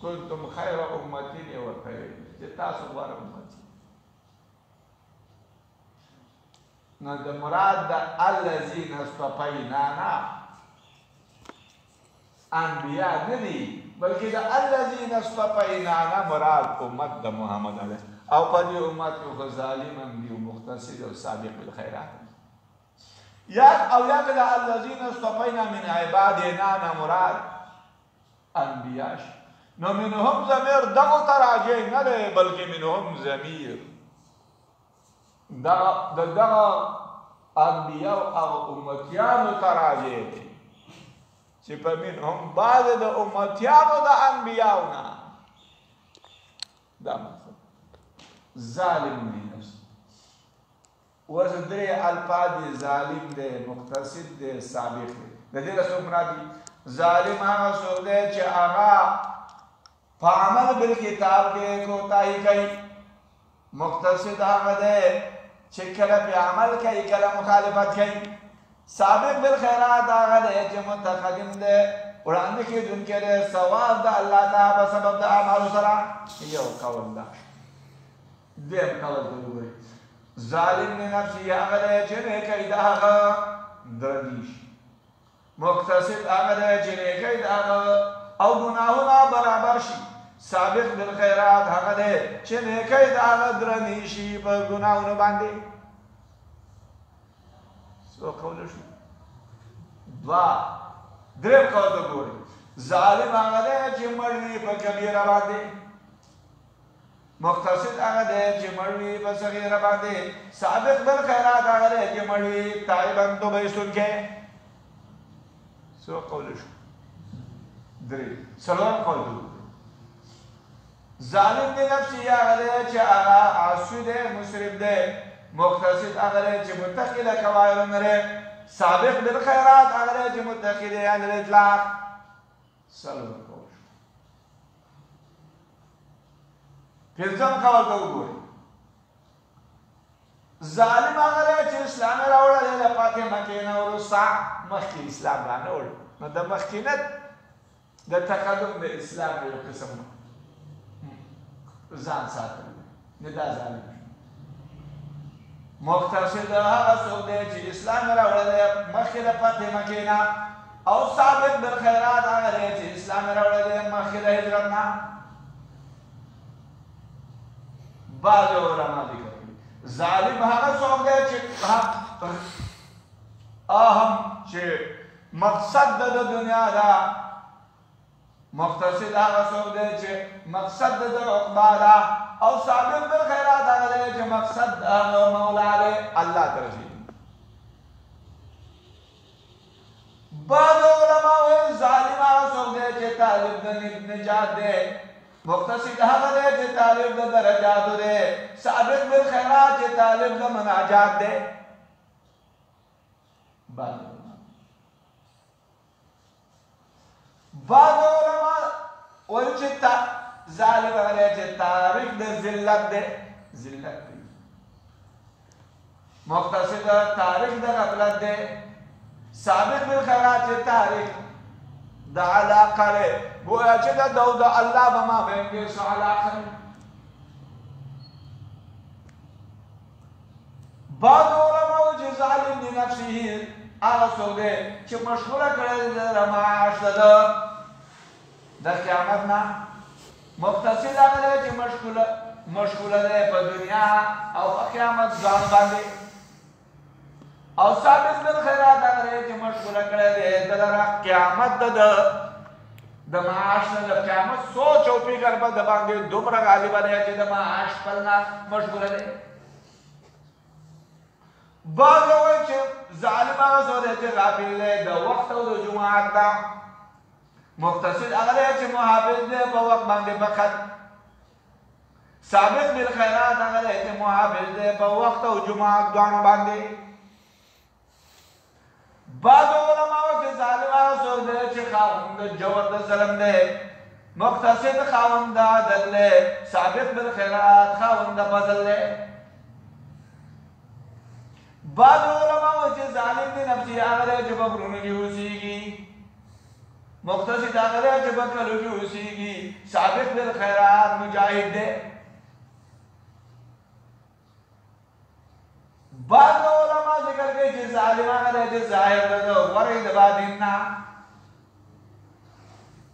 A: کنتم خیر امتین یې ورته ویلي چې تاسو غوره امت نو د مراد د الذین اصطفینا نه انبیا نه دي بلکې د الذین اصطفینا نه مراد امت د محمد علیه او په دې امت کې خو ظالم هم دي او مقتصد او سابق بالخیرات یا او یا که د الذین اصطفینا من عبادنا نه مراد انبیا نو منهم ضمیر دغو ته راجع نه دی بلکې منهم ضمیر دغه انبیاء او امتیانو ته راجع دی چې چې په منهم بعض د امتیانو د انبیاو نه دا مطلب ظالم دی نفس اوس درې الفاظ دي ظالم دی مقتصد دی سابق دی د دې نه څوک مراد دي ظالم هغه څوک دی چې هغه په عمل بالکتاب کې کوتاهي کوي مقتصد هغه دی چې کله په عمل کوي کله مخالفت کوي سابق بالخیرات هغه دی چې متقدم دی وړاندې کېدونکی دی ثواب د الله تعالی په سبب د اعمالو سره یو قول ده دویم قول ته وګورئ ظالم لنفسه هغه دی چې نیکۍ د هغه درني شي مقتصد هغه دی چې نیکۍ د هغه او ګناهونه برابر شي سابق بالخیرات هغه دی چې نیکۍ د هغه درني شي په ګناهونو باندې څو قول شو دوه دریم قول ته ګورئ ظالم هغه دی چې مړ وي په کبیره باندې مقتصد هغه دی چې مړ وي په صغیره باندې سابق بالخیرات هغه دی چې مړ وي تائبا توبه ایستونکی څو قول شو درې څلورم قول ته ګورئ ظالم لنفسه هغه دی چې هغه عاصي دی مسرف دی مقتصد هغه دی چې متقي له کبایرو نه دی سابق بالخیرات هغه دی چې متقي دی عن الاطلاق څلور قول شو پنځم قول ته وګورئ ظالم هغه دی چې اسلام یې راوړلی د فاتح مکې نه وروسته مخکې اسلام را نه وړي نو د مخکینت د تقدم د اسلام یو قسم ځان ساتل نه دا ظالم مقتصد هغه څوک دی چې اسلام یې راوړلی مخکې د فاتح مکې نه او سابق بالخیرات هغه دی چې اسلام یې راوړلی مخکې د هجرت نه بعض علما ذکر کوي ظالم هغه څوک دی چې اهم چې مقصد د دنیا دا مقتصد هغه څوک دی چې مقصد د عقبا دا او سابق بالخیرات هغه دی چې مقصد هغه مولا دی الله ته رسېږي بعض علما وایي ظالم هغه څوک دی چې طالب د نجات دی مقتصد هغه دی چې طالب د درجاتو دی سابق بالخیرات چې طالب د مناجات دی بعض علما وایي چې ظالم هغه دی چې تارک د ذلت دی ذلت دی مقتصد تارک د غفلت دی سابق بالخیرات چې تارک د علاقه دی گویا چې د دو د الله به مابین کې څه علاقه دی بعض علما وایي چې ظالم لنفسه هغه څوک دی چې مشغوله کړی دی د معاش د قیامت نه مقتصد هغه دی چې مشغوله دی په دنیا او په قیامت ځان باندې او سابق بالخیرات هغه دی چې مشغوله کړی دی د قیامت د معاش نه د قیامت سوچ او فکر به د باندې دومره غالبه دی چې د معاش خپل نه مشغوله دی بعض وایي چې ظالم هغه څوک دی چې غافل دی د وخت او د جماعت نه مقتصد هغه دی چې محافظ دی په وخت باندې فقط سابق بالخیرات هغه دی چې محافظ دی په وخت او جماعت دواړو باندې بعض علما وایي چې ظالم هغه څوک دی چې خاوند د جور د ظلم دی مقتصد خاوند د عدل دی سابق بالخیرات خاوند د فضل دی بعض علما وایي چې ظالم لنفسه هغه دی چې په غرونو کې اوسېږي مقتصد هغه دی چې په کلو کې اوسېږي سابق بالخیرات مجاهد دی بعض علما ذکر کوي چې ظالم هغه دی چې ظاهر د غوره د باطن نه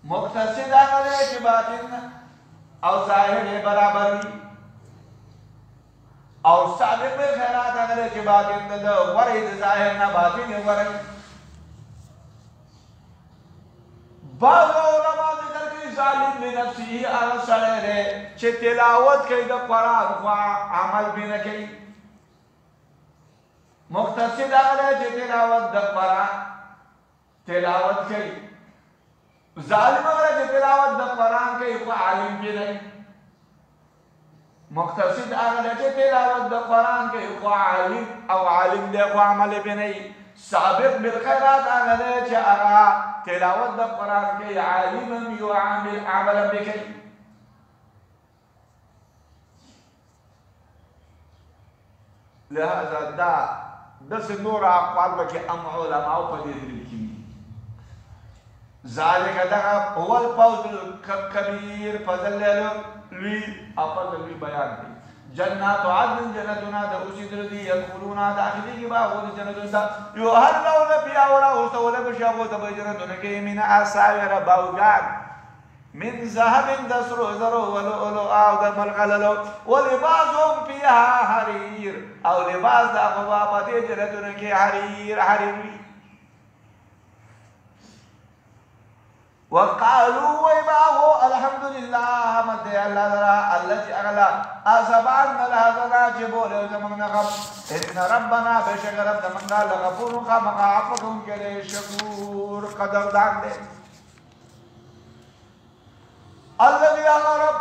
A: مقتصد هغه دی چې باطن او ظاهر یې برابر وي او سابق بالخیرات هغه دی چې باطن د غوره د ظاهر نه باطن یې غوره وي بعض علما ذکر کوي ظالم لنفسه هغه سړی دی چې تلاوت کوي د قرآن خو عمل بې نه کوي مقتصد هغه دی چې تلاوت د قرآن تلاوت کوي ظالم اگر چې تلاوت د قرآن کوي خو عالم کې دی مقتصد هغه چې تلاوت د قرآن کوي خو عالم او عالم دی خو عمل پې نه وي سابق بالخیرات هغه دی چې هغه تلاوت د قرآن کوي عالم هم یو عامل عمل هم پې کوي لهذا دا داسې نور اقوال به کې هم علماو په دې دلیل کې وي ذلک دغه هو الفوز الکبیر فضل لوی او فضل لوی بیان دی جنات عدن جنتنا د اوسېدلو دي یدخلونها داخلېږي به هغو د جنتونو ته یحلون فیها وراوستوله به شي هغو ته به جنتونو کې من اساور باوګان من ذهب د سرو زرو ولؤلؤ او د ملغلرو ولباسهم فیها حریر او لباس د هغو به په دې جنتونو کې حریر وي وقالوا ويباهو الحمد لله حمد الله لرا الذي اغلى اصبعنا الهزنا جبول زمن غم ان ربنا بشك رب من قال غفور خمق عفكم كلي شكور قدر دان دے الذي اغرب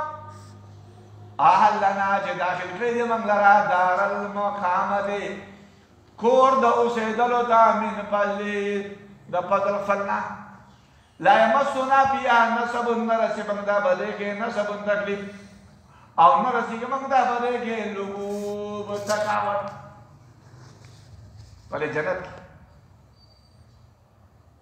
A: اهلنا داخل کړي من لرا دار المقامه کور د اوسېدلو ته من فضل د فضل فلنا لا يمسنا فيها نصب نرسي بندا بده کې نصب تکلیف او نرسي بندا بده کې لغوب تکاوت ولې جنت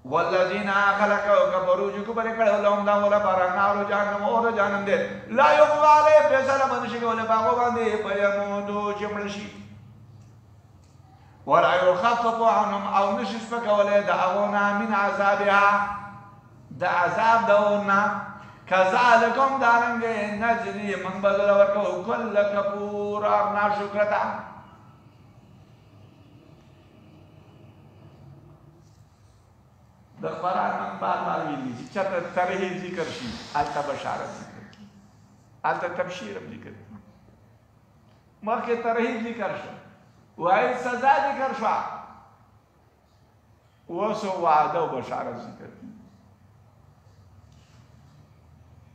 A: والذين خلقوا كفروا جكبر کړه لهم دا ولا بارنار جهنم اور جهنم دې لا يقضى عليه فیصله باندې شي ولا باغ باندې پيمودو چمړشي ولا يخفف عنهم او نشس فكوله دعونا من عذابها د عذاب دورنا کذالکم دارنګ نجری من بدل ورکو کل کفور اور ناشکرتا د قرآن من بار ویلی چې چاته ترهیب ذکر شي الته بشارت ذکر کی الته تبشیر هم ذکر کی مخکې ترهیب ذکر شو وایي سزا ذکر شو اوس وعده او بشارت ذکر کی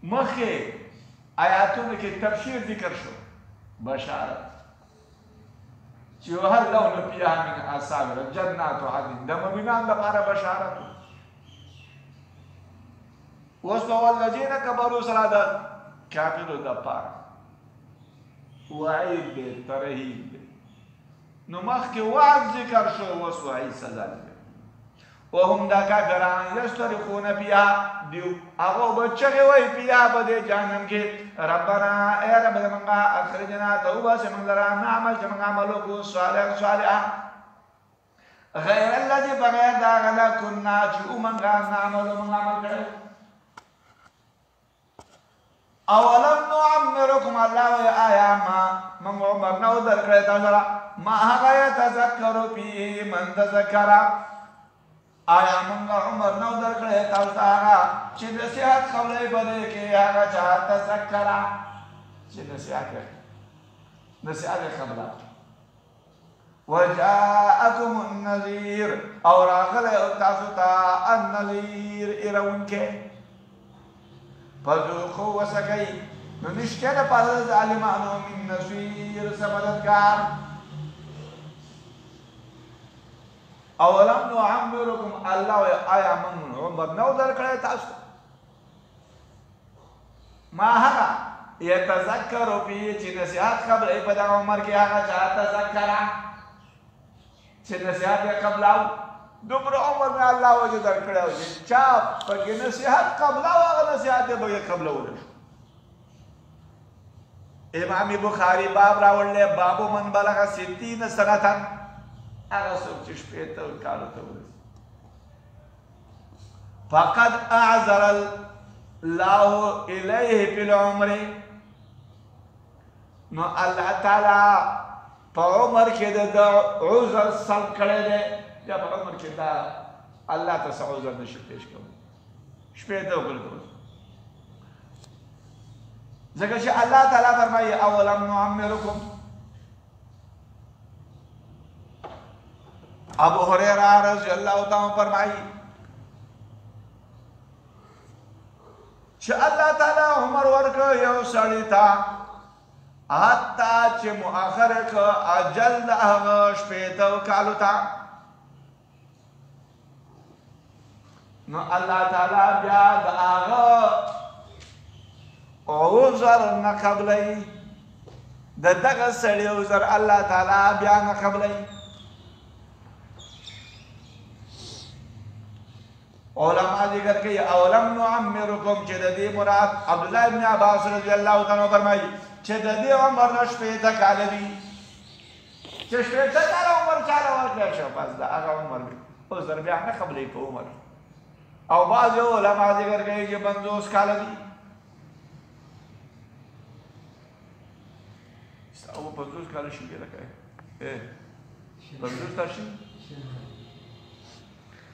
A: مخه آیاتونو کې تبشیر ذکر شو بشارت چې هر لون فيها من اساور جنات عدن د مؤمنان لپاره بشارت وسو الذين كفروا سره د کافرو د پاره وعید به ترهیب نو مخکې وعد ذکر شو وسو وعید سزا وهم دا کافران یسترخون فيها دیو هغه بچغه وای فيها بده جهنم کې ربنا اے رب زمونږه اخرجنا توبه سمون لرا نعمل چې عملو کو صالح غیر الذي بغیر دا غلا كنا چې ومنګه نعمل من عمل کړو اولم نعمركم الله يا آیا ما من عمر نو درکړی تاسو ما هغه تذکر فيه من تذکر آیا موږ عمر نو درکړی تاسو هغه چې نصیحت خبرې بده کې هغه چا تذکر چې نصیحت خبره وجاءكم النذير او راغله تاسو ته النذير ايرونکه فذوقوا وسكي نو نشته د پاره ظالمانو من نصير سمددگار اولم نعمركم الله آیا من عمر نو درکړی تاسو ما هغه يتذكر فيه چې نصیحت خبرې په دغه عمر کې هغه چا تذکر چې نصیحت یې قبلاو دومره عمر مې الله وجه درکړی او چې چا پکې نصیحت قبلاو هغه نصیحت یې به یې قبلولی امام بخاري باب راوړلی بابو من بلغ 60 سنة هغه څوک چې شپېته کالو ته ورسېد فقد اعذر الله الیه فی العمر نو الله تعالی په عمر کې د عذر سلب کړی دی یا په عمر کې دا الله ته څه عذر نشي پیش کولی شپېته وګرځول ځکه چې الله تعالی فرمایي اولم نعمرکم ابو هريره رضی الله تعالی فرمایي چې الله تعالی عمر ورکړ یو سړي ته حتی چې مؤخر کړ اجل د هغه شپېتو کالو ته نو الله تعالی بیا د هغه عذر نه قبلوي د دغه سړي عذر الله تعالی بیا نه قبلوي علماء ذکر کوي اولم نعمرکم چې د دې مراد عبدالله ابن عباس رضی الله تعالی فرمایي چې د دې عمر نه شپېته کاله وي چې شپېته کاله عمر چاله ورکړی شو بس د هغه عمر عذر بیا نه قبلوي په عمر او بعض علماء ذکر کوي چې 50 کاله دي او 50 کاله شي لکه 50 تا شي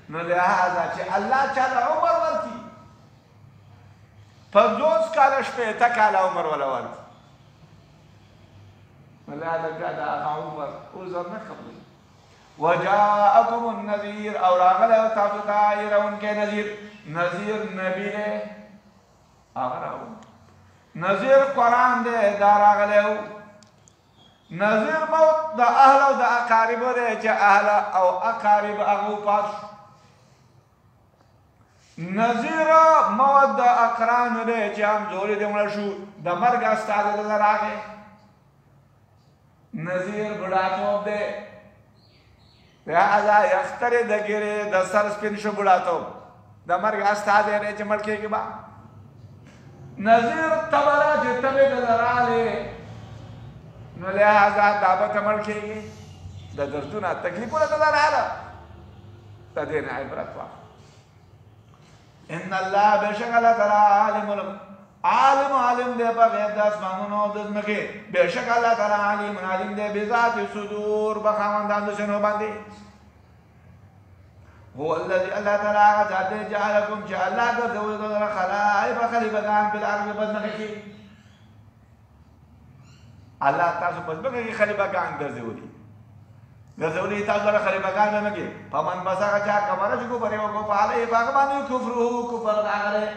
A: نو لہذا چې الله چاله عمر ورکړي 50 کاله شپېته کاله عمر ولا ورکړي نو لہذا بیا د هغه عمر عذر نه قبلوي وجاءكم النذير او راغله تاسو ته يرونکي نذير نذير نبی دی هغه راو نذير قرآن دی دا راغله نذير موت د اهل او د اقارب دی چې اهل او اقارب هغه پات نذير موت د اقران دی چې هم زوري دی مړ شو د مرګ استاد د راغې نذير بډاتوب دی لہذا یختر د ګیرې د سر سپین شو بډاتوب د مرګ استاد دی چې مړ کېږي با نذير تبره چې تبې د راغې نو لہذا دا به ته مړ کېږي د دردونه تکلیفونه ته راغله د دې نه عبرت واخله ان الله بشک الله تعالی عالم دی په غیب د اسمانونو او د ځمکې بشک الله تعالی عالم دی بذات صدور په خاوندانو د شنو باندې هو الذي الله تعالی ذات جعلکم چې الله ګرځولي تاسو خلائف خلیفګان په الارض په ځمکه کې الله تاسو په ځمکه کې خلیفګان ګرځولي تاسو سره خلیفګان نه کې فمن بسغه چا کمره چې کو پرې وکړو په هغه باغ باندې کفر راغله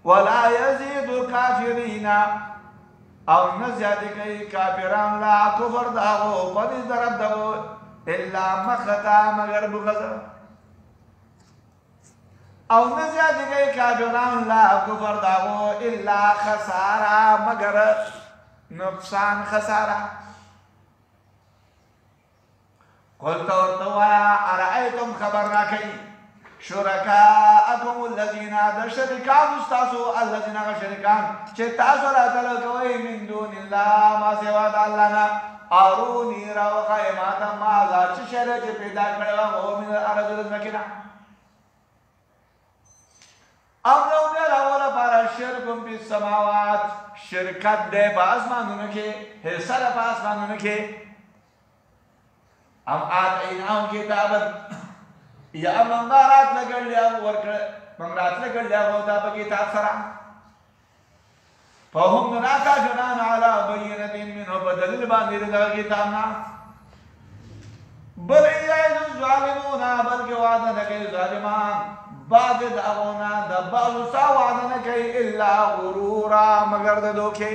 A: ولا يزيد الكافرين او نه زیاتې کوي کافران لا کفر داغو په دې طرف دغو الا مقتا مگر بغض او نه زیاتې کوي کافران لا کفر داغو الا خساره مگر نقصان خساره قلت ورتوایا ارائیتم خبر راکی شرکاءکم الذین دا شرکان استاسو الذین شرکان چه تاسو را تلو کوئی من دون اللہ ما سوا دا اللہ نا ارونی رو خیماتا مازا چه شرع چه پیدا کروا ہو من الارض الازمکینا اب نونے رولا پارا شرکم پی سماوات شرکت دے پا آسمانونو کے حصہ دا پا آسمانونو کے ام آتیناهم کتابت یا منگارات لگل لیا منگارات لگل لیا ہوتا پا کتاب سرا فهم نناکا جنان علا بینت منو بدلیل باندیر دا کتابنا بل ایجائز الظالمونا بلکہ وعدہ نکی ظالمان بعد دعونا دا بعض سا وعدہ نکی الا غرورا مگر دا دوکے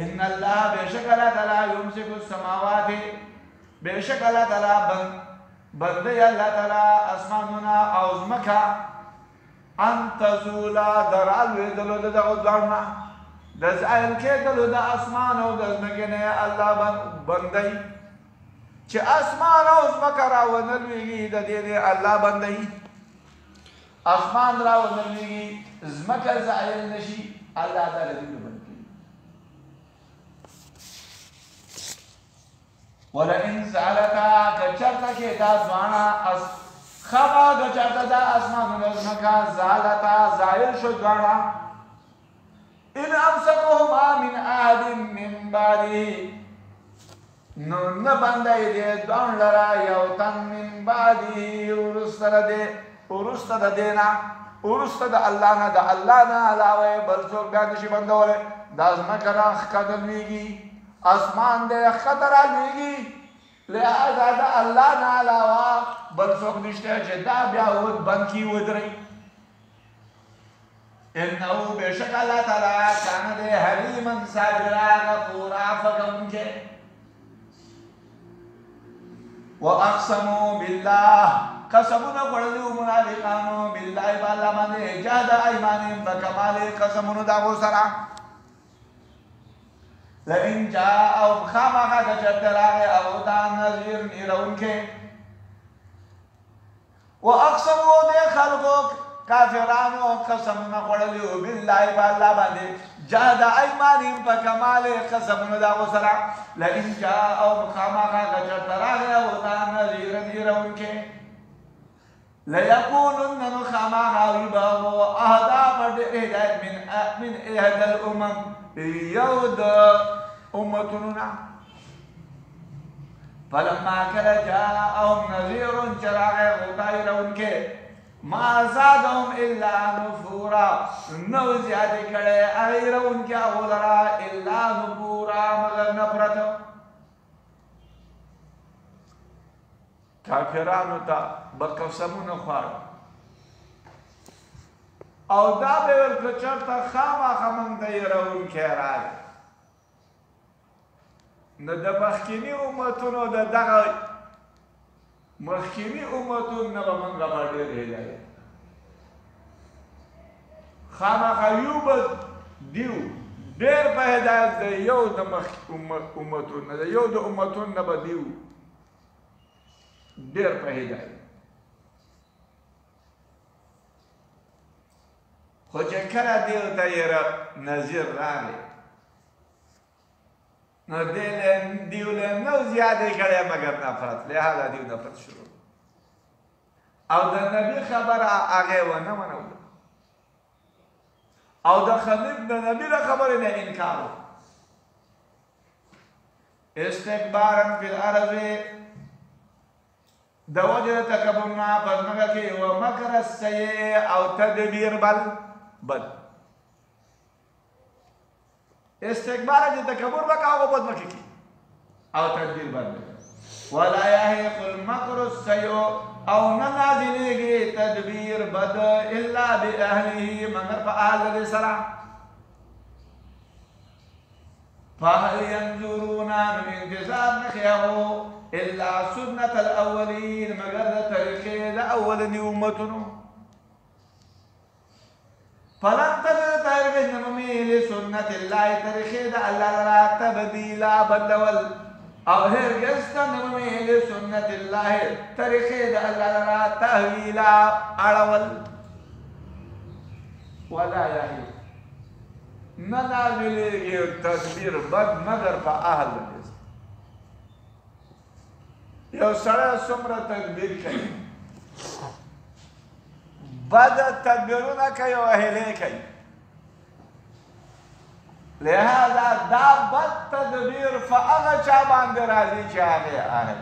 A: ان اللہ بےشک اللہ تعالیٰ یمسک السماوات بےشک اللہ تعالیٰ بندی اللہ تعالیٰ اسمانونا اوزمکا ان تزولا درالوی دلو دا غدارنا دزائل کے دلو دا اسمان او دزمکنے اللہ بندی چه اسمان اوزمکا راو نلویگی دا دیدے اللہ بندی اسمان راو نلویگی زمکا زائل نشی اللہ تعالیٰ دیدو بندی ولئن سألتا گچرتا کے دا زوانا خبا گچرتا دا اسمان نظمکا زالتا زائل شو زوانا ان امسکوهما من آد من بعدی نو نبندائی دے دون لرا یوتن من بعدی ارست دا دینا ارست دا اللہ نا علاوے بلسوک بیانشی بندولے دا زمکا را خدل میگی اسمان دے خطر آلویگی لہذا دا اللہ نا علاوہ بل سوک نشتے چے دا بیاود بند کی ودرئی انه بشک اللہ تعالی کان دے حلیما صابرا غفورا فکم کے واقسموا بالله قسمنا قرلو منافقانو بالله بالله من جاد ايمانهم فكمال قسمنا داو سرا لئن جاءهم خامخا كجدلاغ او دا نذير نيرون کے واقسموا دے خلقو کافرانو قسمنا قرلو بالله بالله من جاد ايمانهم فكمال قسمنا داو سرا لئن جاءهم خامخا كجدلاغ او دا نذير نيرون کے ليقولن نخما غالبا وأهدى من إحدى الأمم يود أمتنا فلما كان جاءهم نذير جراغ غيرون کے ما زادهم إلا نفورا نو زیادہ کرے غیرون کیا غلرا إلا نفورا مگر نفرت کافرانو تا بقسمونو خوار او دا بیول کچرتا خاما خمن دیرون که رای نه دا مخکینی امتونو دا دغا مخکینی امتون نبا منگا با دیر هدایت خاما خیوب دیو دیر پا هدایت دا یو دا امتون دا یو دا امتون نبا دیو دیر په هدایت خو چې کله دیو ته یې نظیر راغی نو دیو له نو زیادې کړی مګر نفرت لهذا دیو نفرت شروع او د نبي خبره هغې ونه منوله او د نبي له خبرې نه انکار استکبارا فی الارض د وجه تکبرنا پزمکه کې و مکر السیئ او تدبیر بد استکبار چې تکبر وکاو په پزمکه کې او تدبیر بد ولا یحیق المکر السیئ او نازلېږي تدبیر بد الا باهله مگر په اهل سره فهل ينظرون من انتظار نخيهو إلا سنة الأولين مگر دا طریقے دا اولنی امتنو فلن تجد طریقے نممی لسنة اللہ طریقے دا اللہ لرا تبدیلا بدول او ہرگزتا نممی لسنة اللہ طریقے دا اللہ لرا تحویلا اڑول ولا یحی ننازلے تدبیر بد مگر پا اہل لکس یو سړی څومره تدبیر کوي بد تدبیرونه کوي او هیلې کوي لہذا دا بد تدبیر په هغه چا باندې راځي چې هغې اهل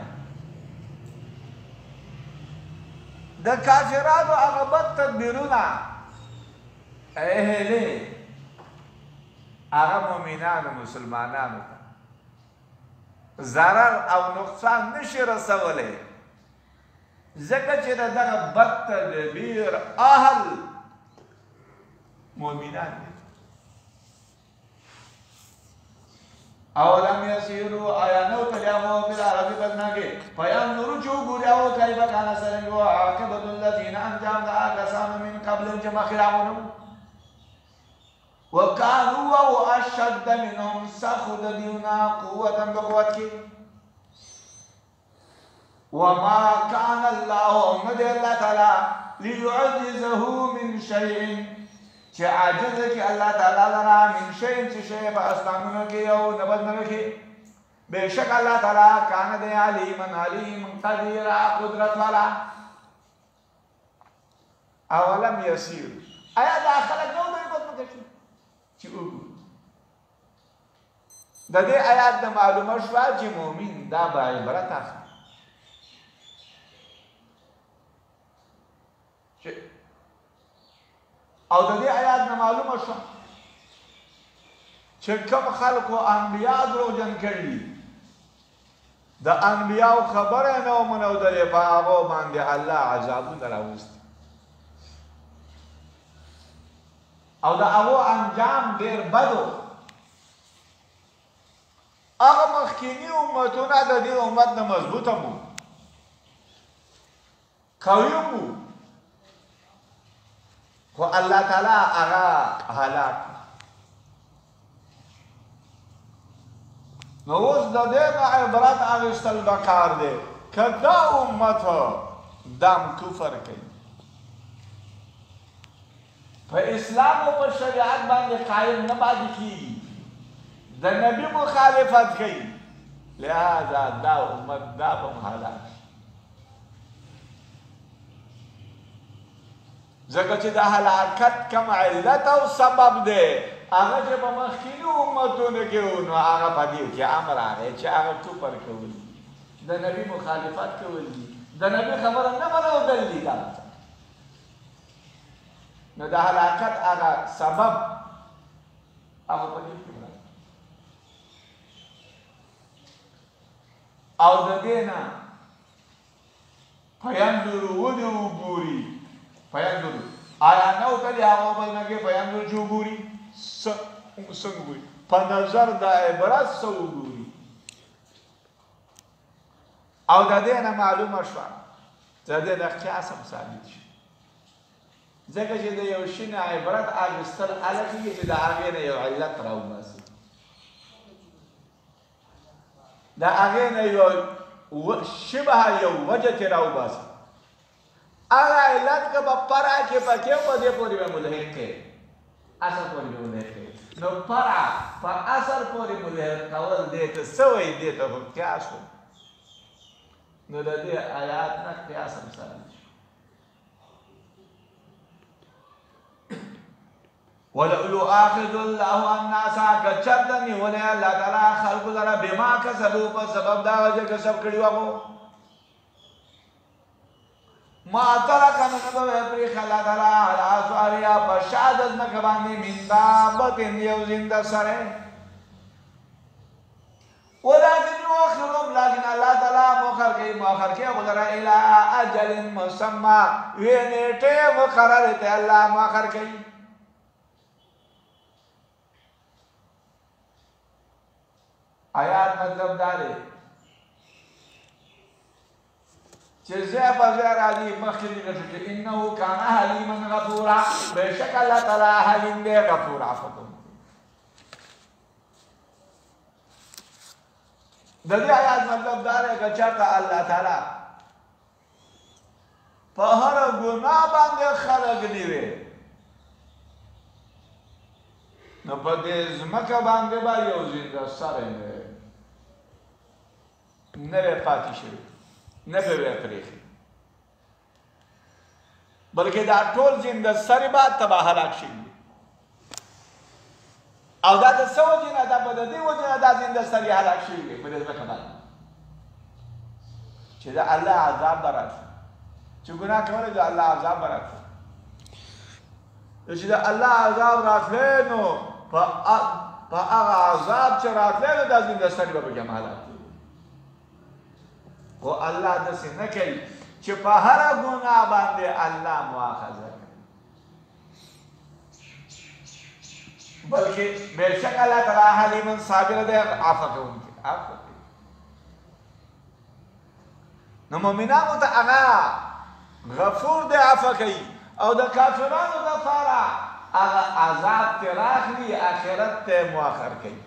A: د کافرانو هغه بد تدبیرونه هیلې هغه مؤمنانو مسلمانانو ته ضرر او نقصان نشي رسولی ځکه چې دغه بد تدبیر اهل مؤمنان دي اولم یسیرو آیا نو تلیامو بالعرب بدنا کې فینظروا چې وګوري او کیف کان څرنګه و عاقبة الذین انجام دا کسانو من قبل چې مخکې وكانوا واشد منهم سخد دیونا قوتا بقوت کی وما كان الله مد الله تعالی ليعجزه من شيء چې عاجز کی الله تعالی لرا من شيء چې شی په اسمانونو کې او نبضونو کې بشک الله تعالی کان دی علیم قدیر قدرت والا اولم یسیر آیا داخله نو دی په مکه چې وګورو د دې آیات د معلومه شوه چې مؤمن دا به عبرت اخلي او د دې آیات نه معلومه شوه چې کوم خلکو انبیا دروغجن کړي د انبیاو خبره نه ومنودلې په هغو باندې الله عذابونه راوستي او د هغو انجام ډېر بد و. هغه مخکیني امتونه د دې امت نه مضبوطه وو، قوي وو، خو الله تعالی هغه هلاک. نو اوس د دې نه عبرت اخیستل پکار دی که دا امت دام کفر کوي، په اسلام او په شریعت باندې قائم نه پاتې کېږي، د نبي مخالفت کوي، لہذا دا امت دا به هم هلاک شي. ځکه چې د هلاکت کوم علت او سبب دی هغه چې په مخکینو امتونو کې و، نو هغه په دې کې امر راغی چې هغه کفر کول دي، د نبي مخالفت کول دي، د نبي خبره نه منل دي. نو د هلاکت هغه سبب هغه په دې کې راغی. او د دې نه فینظروا ودې وګوري، فینظروا آیا نه وتلي هغه بل نه کې فینظروا چې وګوري څنګه وګوري، په نظر د عبرت څه وګوري. او د دې نه معلومه شوه د دې د قیاس هم ثابت شي، ځکه چې د یو شي نه عبرت اخیستل هله کېږي چې د هغې نه یو علت راوباسي، د هغې نه یو شبه یو وجه چې راوباسي. هغه علت که په فرع کې پکې په دې پورې به ملحق کوي، اصل پورې به ملحق کوي. نو فرع په اصل پورې ملحق کول دې ته څه وایي؟ دې ته خو قیاس وایي. نو د دې آیات نه قیاس هم ثابت شي. وَلَيُؤَاخِذُ اللَّهُ النَّاسَ که چېرته نیولی الله تعالی خلکو لره بما کسبوا په سبب دا وجه کسب کړي وو هغو ما ترک نو نه به پرېښي الله تعالی علی ظهرها په شا د ځمکه باندې من دابة یو زنده سری ولكن يؤخرهم لكن الله تعالی مؤخر کوي هغو لره الی اجل مسمى یوې نیټې مقررې ته الله مؤخر کوي. آیات مطلب دا دی چې ځای په ځای راځي مخکې لیکل شو چې انه کان حلیما غفورا، بېشک الله تعالی حلیم دی غفور عفو کوونکی. د دې آیات مطلب دا دی که چېرته الله تعالی په هره ګناه باندې خلک نیوي نو په دې ځمکه باندې به یو زنده سری نه به پاتې شوي، نه به وی پرېښي، بلکې دا ټول زنده سري به تباه هلاک شوي. او دا د څه وجې نه؟ دا په د دې وجې نه دا زنده سري هلاک شوي دي په دې ځمکه باندې چې د الله عذاب به راشي، چې ګناه کولی د الله عذاب به راشي. چې د الله عذاب راتلی نو په هغه عذاب چې راتلی نو دا زنده سري به پکې هم هلاک کړي. خو الله داسې نه کوي چې په هره ګناه باندې الله مؤاخذه کوي، بلکې بېشک الله تعالی حلیم صابر دی عفو کوونکی. عفو کوي. نو مؤمنانو ته هغه غفور دی عفو کوي، او د کافرانو دپاره هغه عذاب ترې راخلي آخرت ته مؤخر کوي.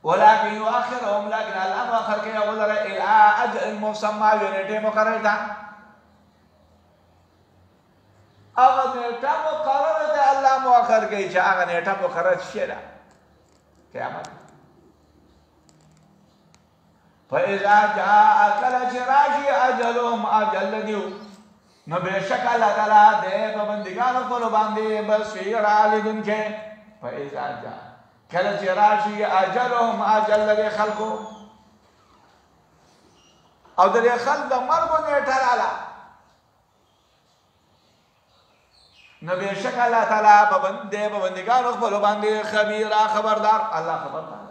A: ولكن يؤخرهم لكن الله مؤخر کوي هغو لره الی اجل مسمى یوې نیټې مقررې ده. هغه نیټه مقرره ده الله مؤخر کوي چې هغه نیټه مقرره شي ده قیامت. فاذا جاء کله چې راشي اجلهم اجل دیو نو بېشک الله تعالی دی په بندګانو خپلو باندې بصیر لیدونکی. فاذا جاء کله چې راشي اجلهم اجل د خلکو او د دې خلک د مرګو نیټه راله نو بېشک الله تعالی دی په بندګانو خپلو باندې خبیره خبردار. الله خبردار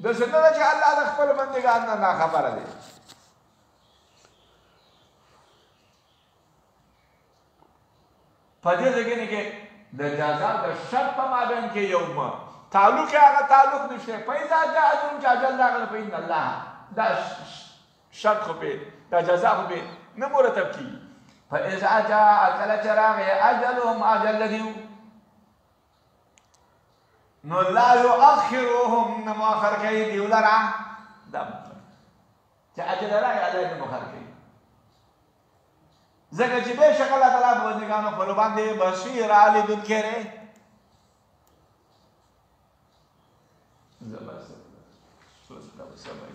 A: داسې نه ده چې الله د خپلو بندګانو نه ناخبره دی. په دې ځای کې د جزا د شرط په مابین کې یو تعلق هغه تعلق نشته پیدا جاءتم چې اجل راغله په ان الله دا شرط خو په دا جزا خو په نه مرتب کیږي فاذا جاء کله چې راغی اجلهم اجل لدیو نو لا يؤخرهم نه مؤخر کوي دیو لرا دا چې اجل راغی الله نه مؤخر کوي ځکه چې بېشکه الله تعالی بندګانو خپلو باندې بصیر لیدونکی دی زبر